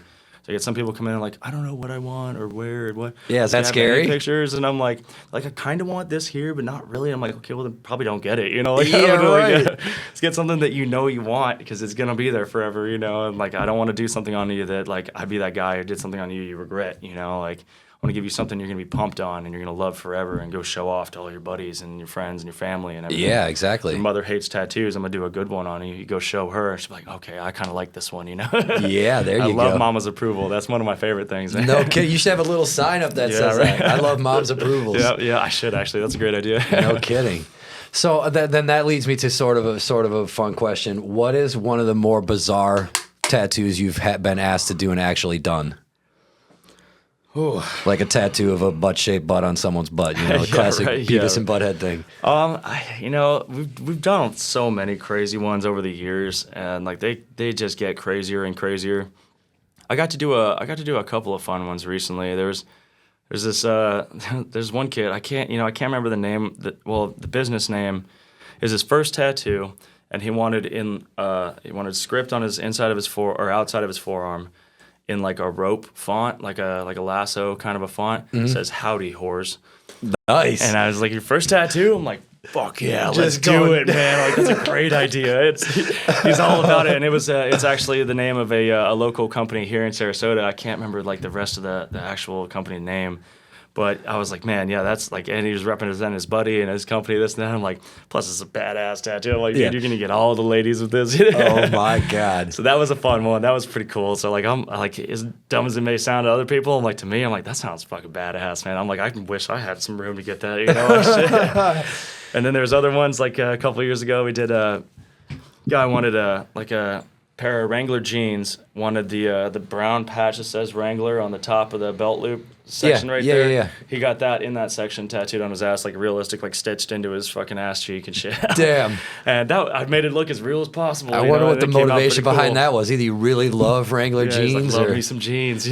So I get some people come in and like, I don't know what I want or where or what. Yeah, is Do you that have scary? any pictures? And I'm like I kind of want this here, but not really. I'm like, okay, well then probably don't get it, you know? Like, Yeah, I don't really right. let's get something that you know you want because it's gonna be there forever, you know. And like I don't want to do something on you that like I'd be that guy who did something on you regret, you know, like. I want to give you something you're going to be pumped on and you're going to love forever and go show off to all your buddies and your friends and your family and everything. Yeah, exactly. Your mother hates tattoos. I'm going to do a good one on you. You go show her. She'll be like, okay, I kind of like this one, you know? Yeah, there you go. I love mama's approval. That's one of my favorite things. No kidding. You should have a little sign up that Yeah, says right. that. I love mom's approvals. Yeah, I should actually. That's a great idea. No kidding. So then that leads me to sort of a fun question. What is one of the more bizarre tattoos you've been asked to do and actually done? Ooh. Like a tattoo of a butt-shaped butt on someone's butt, you know, a Yeah, classic right, Beavis yeah. and Butthead thing. You know, we've done so many crazy ones over the years, and like they just get crazier and crazier. I got to do a couple of fun ones recently. There's this there's one kid I can't remember the name. The business name is his first tattoo, and he wanted script on his inside of his outside of his forearm. In like a rope font, like a lasso kind of a font, it says "Howdy Whores." Nice. And I was like, "Your first tattoo?" I'm like, "Fuck yeah, let's Just do going- it, man!" Like that's a great idea. He's all about it, and it's actually the name of a local company here in Sarasota. I can't remember like the rest of the actual company name. But I was like, man, yeah, that's like, and he was representing his buddy and his company, this and that. I'm like, plus it's a badass tattoo. I'm like, dude, Yeah. you're going to get all the ladies with this. Oh my God. So that was a fun one. That was pretty cool. So like, I'm like, as dumb as it may sound to other people, I'm like, to me, I'm like, that sounds fucking badass, man. I'm like, I wish I had some room to get that, you know? Like, shit. And then there's other ones, like a couple of years ago, we did a guy wanted a pair of Wrangler jeans, wanted the brown patch that says Wrangler on the top of the belt loop section right there. Yeah. He got that in that section tattooed on his ass, like realistic, like stitched into his fucking ass cheek and shit. Damn. And that I made it look as real as possible. I you wonder know, what the and it came out motivation pretty behind cool. that was. Either you really love Wrangler Yeah, he's jeans like, love or me some jeans.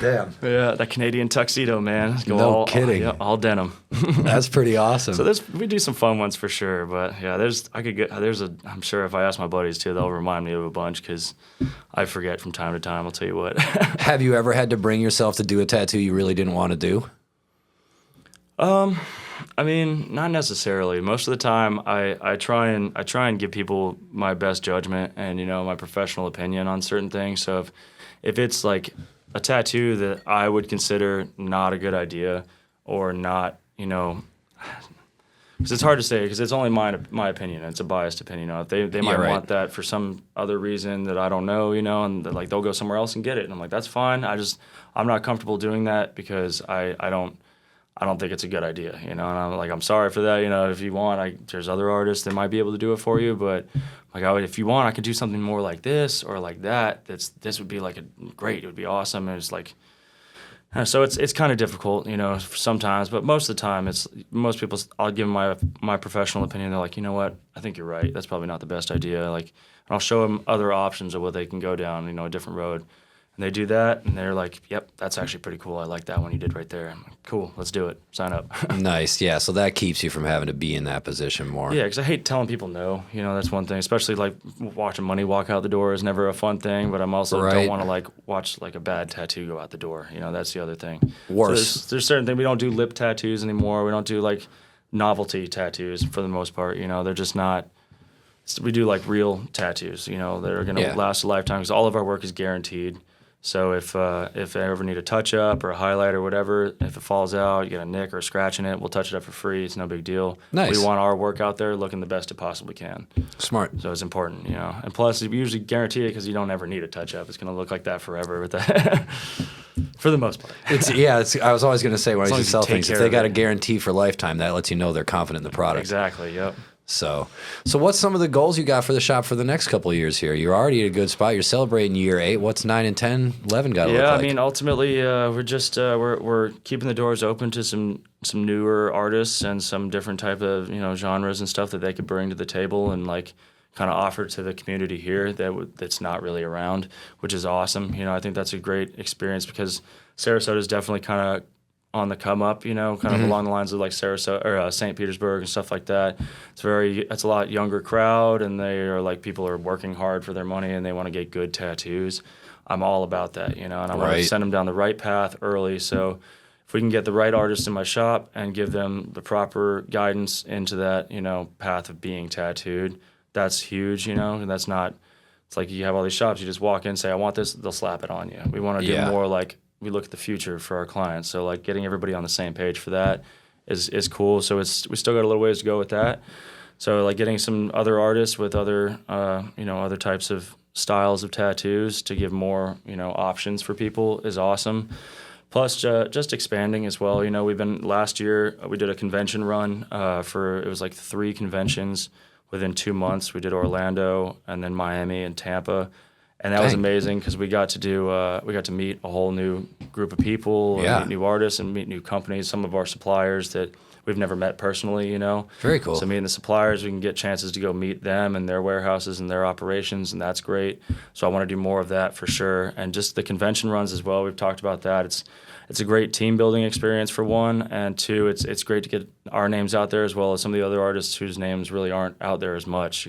damn. Yeah, that Canadian tuxedo, man. Go No all, kidding. all denim. That's pretty awesome. So we do some fun ones for sure, but yeah, I'm sure if I ask my buddies too, they'll remind me of a bunch because I forget from time to time. I'll tell you what. Have you ever had to bring yourself to do a tattoo you really didn't want to do? I mean, not necessarily. Most of the time, I try and give people my best judgment and my professional opinion on certain things. So if it's like a tattoo that I would consider not a good idea or not, because it's hard to say because it's only my opinion. It's a biased opinion. If they might right. want that for some other reason that I don't know, and like they'll go somewhere else and get it. And I'm like, that's fine. I'm not comfortable doing that because I don't think it's a good idea, And I'm like, I'm sorry for that. If you want, there's other artists that might be able to do it for you, but like if you want, I could do something more like this or like that. This would be like great. It would be awesome. And it's like. So it's kind of difficult, sometimes, but most of the time, most people. I'll give them my professional opinion. They're like, you know what? I think you're right. That's probably not the best idea. Like, and I'll show them other options of what they can go down, a different road. And they do that, and they're like, yep, that's actually pretty cool. I like that one you did right there. I'm like, cool, let's do it. Sign up. Nice, yeah. So that keeps you from having to be in that position more. Yeah, because I hate telling people no. That's one thing. Especially like watching money walk out the door is never a fun thing. But I'm also Right. don't want to like watch like a bad tattoo go out the door. That's the other thing. Worse. So there's certain things we don't do lip tattoos anymore. We don't do like novelty tattoos for the most part. They're just not. We do like real tattoos. That are gonna Yeah. last a lifetime because all of our work is guaranteed. So if I ever need a touch up or a highlight or whatever, if it falls out, you get a nick or a scratch in it, we'll touch it up for free. It's no big deal. Nice. We want our work out there looking the best it possibly can. Smart. So it's important, And plus, we usually guarantee it because you don't ever need a touch up. It's going to look like that forever with that. For the most part. I was always going to say when As I long used to as you sell take things, if care they of got it. a guarantee for lifetime, that lets you know they're confident in the product. Exactly, yep. So what's some of the goals you got for the shop for the next couple of years here? You're already at a good spot. You're celebrating year 8. What's 9 and 10, 11 got to look like? Yeah, I mean, ultimately, we're just we're keeping the doors open to some newer artists and some different type of genres and stuff that they could bring to the table and like kind of offer to the community here that's not really around, which is awesome. I think that's a great experience because Sarasota is definitely kind of on the come up, kind of along the lines of like Sarasota or St. Petersburg and stuff like that. It's a lot younger crowd, and they are like people are working hard for their money and they want to get good tattoos. I'm all about that, and I want to Right. send them down the right path early. So if we can get the right artist in my shop and give them the proper guidance into that, path of being tattooed, that's huge, and that's not, it's like you have all these shops, you just walk in, say, I want this, they'll slap it on you. We want to do more like, we look at the future for our clients. So like getting everybody on the same page for that is cool. So we still got a little ways to go with that. So like getting some other artists with other, other types of styles of tattoos to give more, options for people is awesome. Plus, just expanding as well. Last year, we did a convention run it was like 3 conventions within 2 months. We did Orlando and then Miami and Tampa. And that was amazing because we got to meet a whole new group of people, and meet new artists and meet new companies, some of our suppliers that we've never met personally, Very cool. So meeting the suppliers, we can get chances to go meet them and their warehouses and their operations, and that's great. So I want to do more of that for sure. And just the convention runs as well, we've talked about that. It's a great team building experience for one, and two, it's great to get our names out there as well as some of the other artists whose names really aren't out there as much,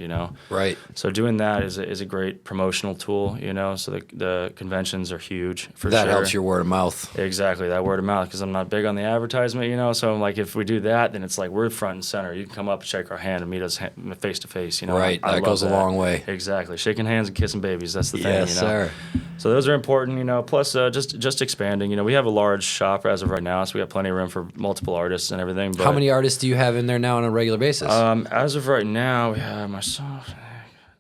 Right. So doing that is a great promotional tool, So the conventions are huge for sure. That helps your word of mouth. Exactly, that word of mouth, because I'm not big on the advertisement, So I'm like, if we do that, then it's like we're front and center. You can come up and shake our hand and meet us face to face, Right, I that goes a long way. Exactly, shaking hands and kissing babies. That's the thing, Yes, sir. So those are important, Plus, just expanding. We have a large shop as of right now, so we got plenty of room for multiple artists and everything. But, How many artists do you have in there now on a regular basis? As of right now, we have myself.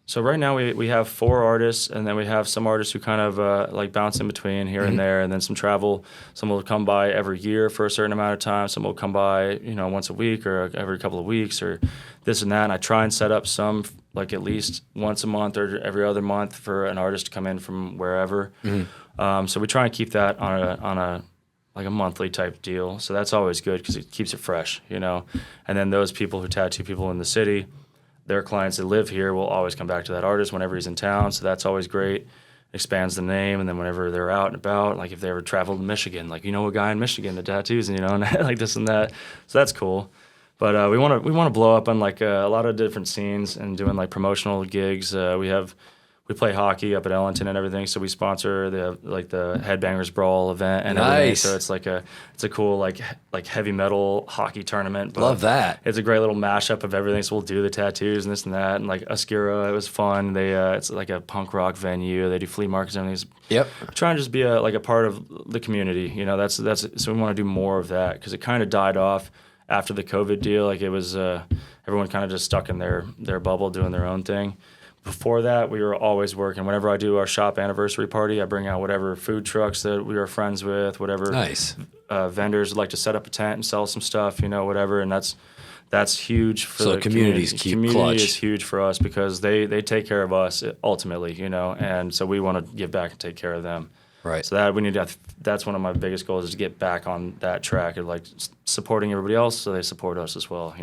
So right now we have 4 artists, and then we have some artists who kind of like bounce in between here and there, and then some travel. Some will come by every year for a certain amount of time. Some will come by, once a week or every couple of weeks or this and that. And I try and set up some like at least once a month or every other month for an artist to come in from wherever. So we try and keep that on a like a monthly type deal. So that's always good because it keeps it fresh, And then those people who tattoo people in the city, their clients that live here will always come back to that artist whenever he's in town. So that's always great. Expands the name. And then whenever they're out and about, like if they ever travel to Michigan, like, a guy in Michigan that tattoos, and like this and that. So that's cool. But we want to blow up on like a lot of different scenes and doing like promotional gigs. We play hockey up at Ellington and everything, so we sponsor the Headbangers Brawl event and everything. Nice. So it's a cool like heavy metal hockey tournament. But Love that. It's a great little mashup of everything. So we'll do the tattoos and this and that, and like Oscura, it was fun. It's like a punk rock venue. They do flea markets and everything. Yep. Trying to just be a part of the community. That's so we want to do more of that because it kind of died off after the COVID deal. Like it was everyone kind of just stuck in their bubble doing their own thing. Before that, we were always working. Whenever I do our shop anniversary party, I bring out whatever food trucks that we are friends with, whatever Nice. Vendors would like to set up a tent and sell some stuff, whatever. And that's huge for the communities community. keep Community clutch. is huge for us because they take care of us ultimately, and so we want to give back and take care of them. Right. So that's one of my biggest goals is to get back on that track of like supporting everybody else so they support us as well,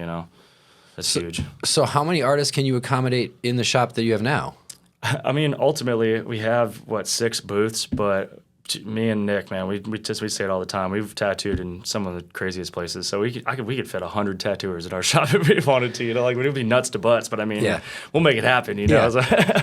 That's huge. So how many artists can you accommodate in the shop that you have now? I mean, ultimately, we have, 6 booths, but me and Nick, man, we say it all the time. We've tattooed in some of the craziest places. So we could fit 100 tattooers at our shop if we wanted to, Like, we'd be nuts to butts, but I mean, we'll make it happen, Yeah.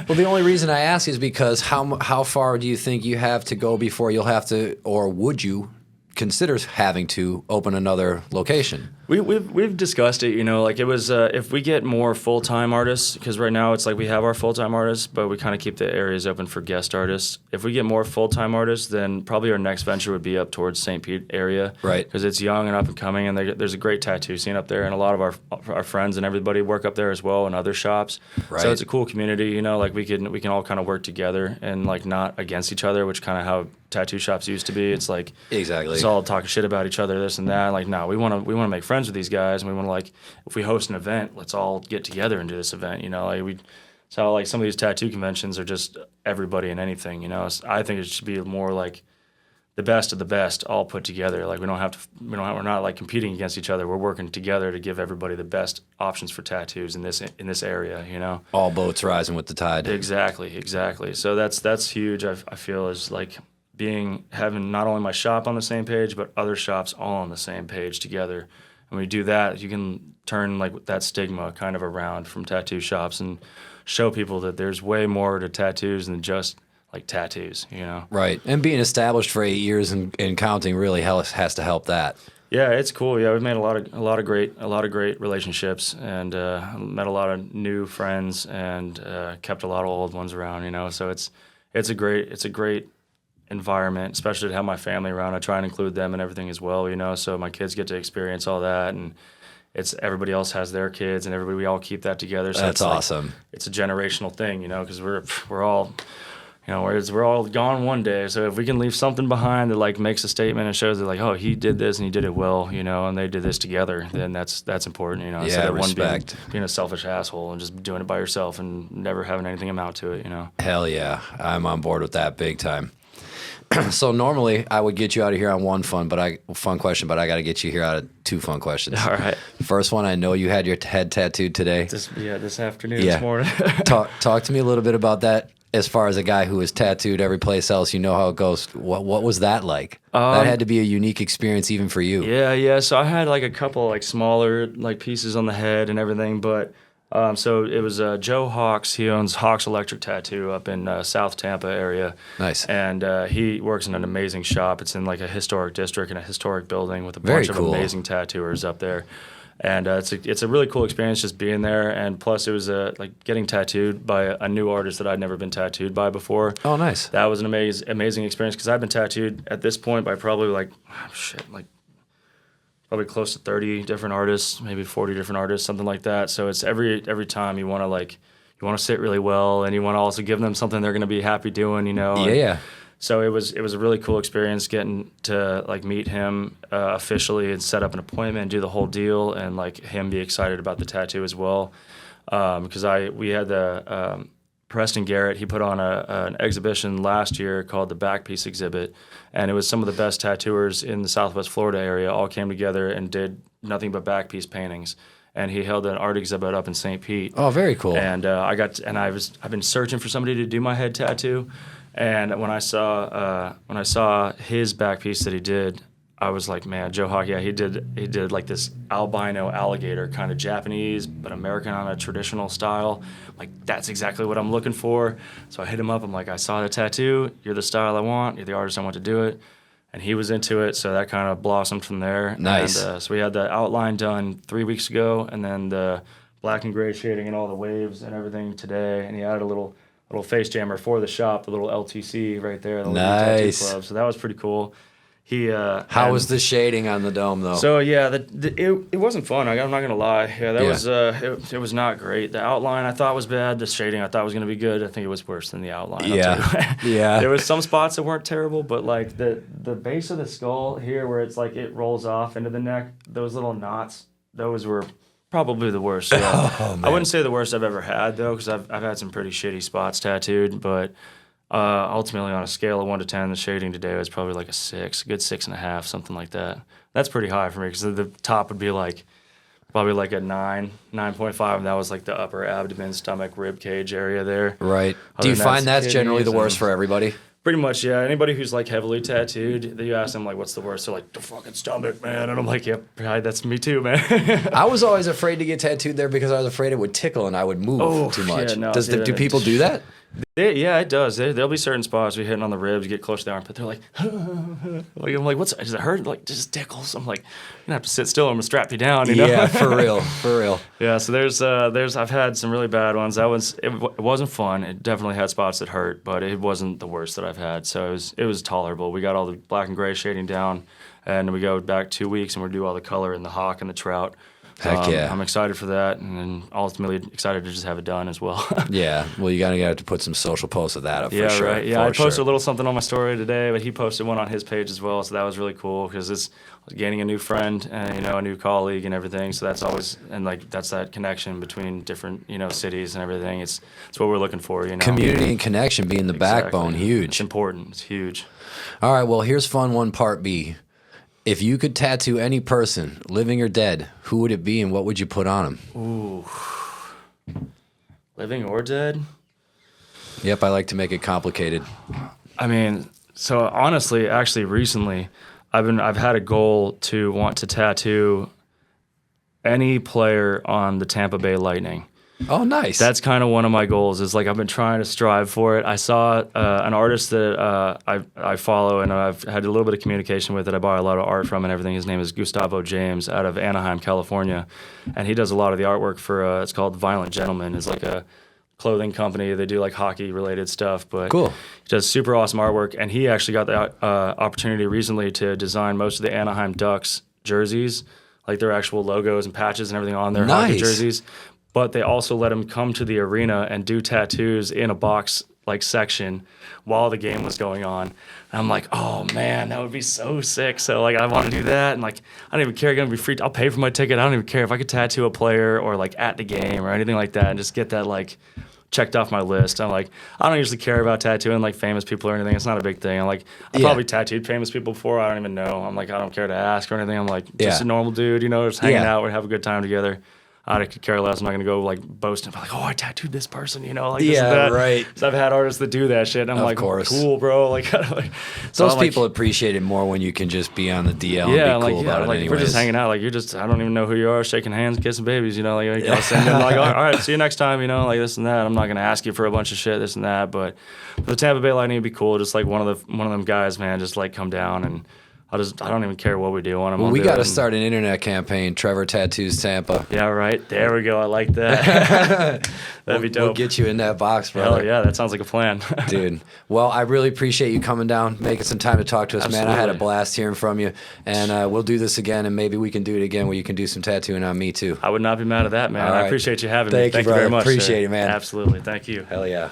Well, the only reason I ask is because how far do you think you have to go before you'll have to, or would you consider having to open another location? We've discussed it, like it was if we get more full-time artists, because right now it's like we have our full-time artists, but we kind of keep the areas open for guest artists. If we get more full-time artists, then probably our next venture would be up towards St. Pete area, right? Because it's young and up and coming, and there's a great tattoo scene up there, and a lot of our friends and everybody work up there as well in other shops. Right. So it's a cool community, like we can all kind of work together and like not against each other, which kind of how tattoo shops used to be. It's like exactly it's all talking shit about each other, this and that. Like, no, we want to make friends with these guys, and we want to like if we host an event, let's all get together and do this event. So like some of these tattoo conventions are just everybody and anything. I think it should be more like the best of the best all put together. Like we're not like competing against each other. We're working together to give everybody the best options for tattoos in this area. All boats rising with the tide. Exactly. So that's huge. I feel is like having not only my shop on the same page, but other shops all on the same page together. And when you do that, you can turn like that stigma kind of around from tattoo shops and show people that there's way more to tattoos than just like tattoos, you know? Right. And being established for 8 years and counting really has to help that. Yeah, it's cool. Yeah, we've made a lot of great relationships, and met a lot of new friends, and kept a lot of old ones around. You know, so it's a great environment, especially to have my family around. I try and include them and everything as well. You know, so my kids get to experience all that, and it's everybody else has their kids, and we all keep that together. So that's awesome. It's a generational thing, you know, because we're all. You know, we're all gone one day, so if we can leave something behind that like makes a statement and shows that like, oh, he did this and he did it well, you know, and they did this together, then that's important, you know. Instead of respect. One being a selfish asshole and just doing it by yourself and never having anything amount to it, you know. Hell yeah, I'm on board with that big time. So normally I would get you out of here on one fun question, but I got to get you here out of two fun questions. All right. First one, I know you had your head tattooed today. This afternoon, this morning. Talk to me a little bit about that. As far as a guy who is tattooed every place else, you know how it goes. What was that like? That had to be a unique experience even for you. Yeah. So I had like a couple like smaller like pieces on the head and everything, but so it was Joe Hawks. He owns Hawks Electric Tattoo up in South Tampa area. Nice. And he works in an amazing shop. It's in like a historic district in a historic building with a bunch of amazing tattooers up there. And it's a really cool experience just being there, and plus it was like getting tattooed by a new artist that I'd never been tattooed by before. Oh, nice. That was an amazing experience because I've been tattooed at this point by probably probably close to 30 different artists, maybe 40 different artists, something like that. So it's every time you want to sit really well, and you want to also give them something they're going to be happy doing, you know. Yeah. So it was a really cool experience getting to like meet him officially and set up an appointment and do the whole deal, and like him be excited about the tattoo as well. Because we had the Preston Garrett, he put on an exhibition last year called the Back Piece Exhibit, and it was some of the best tattooers in the Southwest Florida area all came together and did nothing but back piece paintings. And he held an art exhibit up in St. Pete. Oh, very cool. And I've been searching for somebody to do my head tattoo. And when I saw his back piece that he did, I was like, man, Joe Hawk, yeah, he did like this albino alligator, kind of Japanese but American on a traditional style. Like, that's exactly what I'm looking for. So I hit him up. I'm like, I saw the tattoo. You're the style I want. You're the artist I want to do it. And he was into it, so that kind of blossomed from there. Nice. And, so we had the outline done 3 weeks ago, and then the black and gray shading and all the waves and everything today. And he added a little face jammer for the shop, the little LTC right there, the little tattoo club. So that was pretty cool. How was the shading on the dome though? So yeah, it wasn't fun. I'm not gonna lie. Yeah, was it was not great. The outline I thought was bad. The shading I thought was gonna be good. I think it was worse than the outline. Yeah, yeah. There was some spots that weren't terrible, but like the base of the skull here, where it's like it rolls off into the neck, those little knots, those were probably the worst. Yeah. Oh, I wouldn't say the worst I've ever had though, because I've had some pretty shitty spots tattooed, but. Ultimately, on a scale of 1 to 10, the shading today was probably like a 6, a good 6.5, something like that. That's pretty high for me because the top would be like probably like a 9, 9.5, and that was like the upper abdomen, stomach, rib cage area there. Right. Do you find that's generally the worst for everybody? Pretty much, yeah. Anybody who's like heavily tattooed, you ask them like, "What's the worst?" They're like, "The fucking stomach, man." And I'm like, "Yep, that's me too, man." I was always afraid to get tattooed there because I was afraid it would tickle and I would move too much. Yeah, no, do people do that? Yeah, it does. There'll be certain spots we hitting on the ribs, get close to the armpit. They're like, I'm like, does it hurt? Like, just tickles. I'm like, you're gonna have to sit still. I'm gonna strap you down. You know? Yeah, for real. Yeah. So there's I've had some really bad ones. It wasn't fun. It definitely had spots that hurt, but it wasn't the worst that I've had. So it was tolerable. We got all the black and gray shading down, and we go back 2 weeks and we do all the color in the hawk and the trout. Heck yeah. I'm excited for that, and then ultimately excited to just have it done as well. Yeah, well, you gotta to put some social posts of that up for sure. Right. Yeah, I posted a little something on my story today, but he posted one on his page as well, so that was really cool because it's gaining a new friend and a new colleague and everything. So that's always that's that connection between different cities and everything. It's what we're looking for. Community and connection being the backbone, huge. It's important. It's huge. All right. Well, here's fun one, part B. If you could tattoo any person, living or dead, who would it be and what would you put on them? Ooh. Living or dead? Yep, I like to make it complicated. I mean, so honestly, actually recently, I've had a goal to want to tattoo any player on the Tampa Bay Lightning. Oh, nice. That's kind of one of my goals. Is like I've been trying to strive for it. I saw an artist that I follow and I've had a little bit of communication with that I buy a lot of art from and everything. His name is Gustavo James out of Anaheim, California, and he does a lot of the artwork for it's called Violent Gentleman. It's like a clothing company. They do like hockey related stuff, but Cool. he does super awesome artwork. And he actually got the opportunity recently to design most of the Anaheim Ducks jerseys, like their actual logos and patches and everything on their hockey Nice. jerseys. But they also let him come to the arena and do tattoos in a box like section while the game was going on. And I'm like, oh man, that would be so sick. So like I want to do that, and like I don't even care. I'm gonna be free. I'll pay for my ticket. I don't even care if I could tattoo a player or like at the game or anything like that, and just get that like checked off my list. I'm like, I don't usually care about tattooing like famous people or anything. It's not a big thing. I'm like, I probably tattooed famous people before. I don't even know. I'm like, I don't care to ask or anything. I'm like, just a normal dude, you know, just hanging out. We have a good time together. I could care less. I'm not gonna go like boasting like, oh, I tattooed this person, you know, like this and that. Right. So I've had artists that do that shit. And I'm like, course. cool, bro. Like, so Those I'm people like, appreciate it more when you can just be on the DL yeah, and be cool like, about it like anyways. we're just hanging out. Like you're just, I don't even know who you are, shaking hands, kissing babies, you know, like I'll send them like, all right, see you next time, you know, like this and that. I'm not gonna ask you for a bunch of shit, this and that. But for the Tampa Bay Lightning, it'd be cool. Just like one of them guys, man, just like come down and I don't even care what we do on them. Well, we got to start an internet campaign. Trevor Tattoos Tampa. Yeah, right. There we go. I like that. That'd be dope. We'll get you in that box, brother. Hell yeah, that sounds like a plan. Dude. Well, I really appreciate you coming down, making some time to talk to us, Absolutely. man. I had a blast hearing from you, and we'll do this again, and maybe we can do it again where you can do some tattooing on me too. I would not be mad at that, man. All right. I appreciate you having me. Thank you, Thank you very brother. much. Appreciate sir. it, man. Absolutely. Thank you. Hell yeah.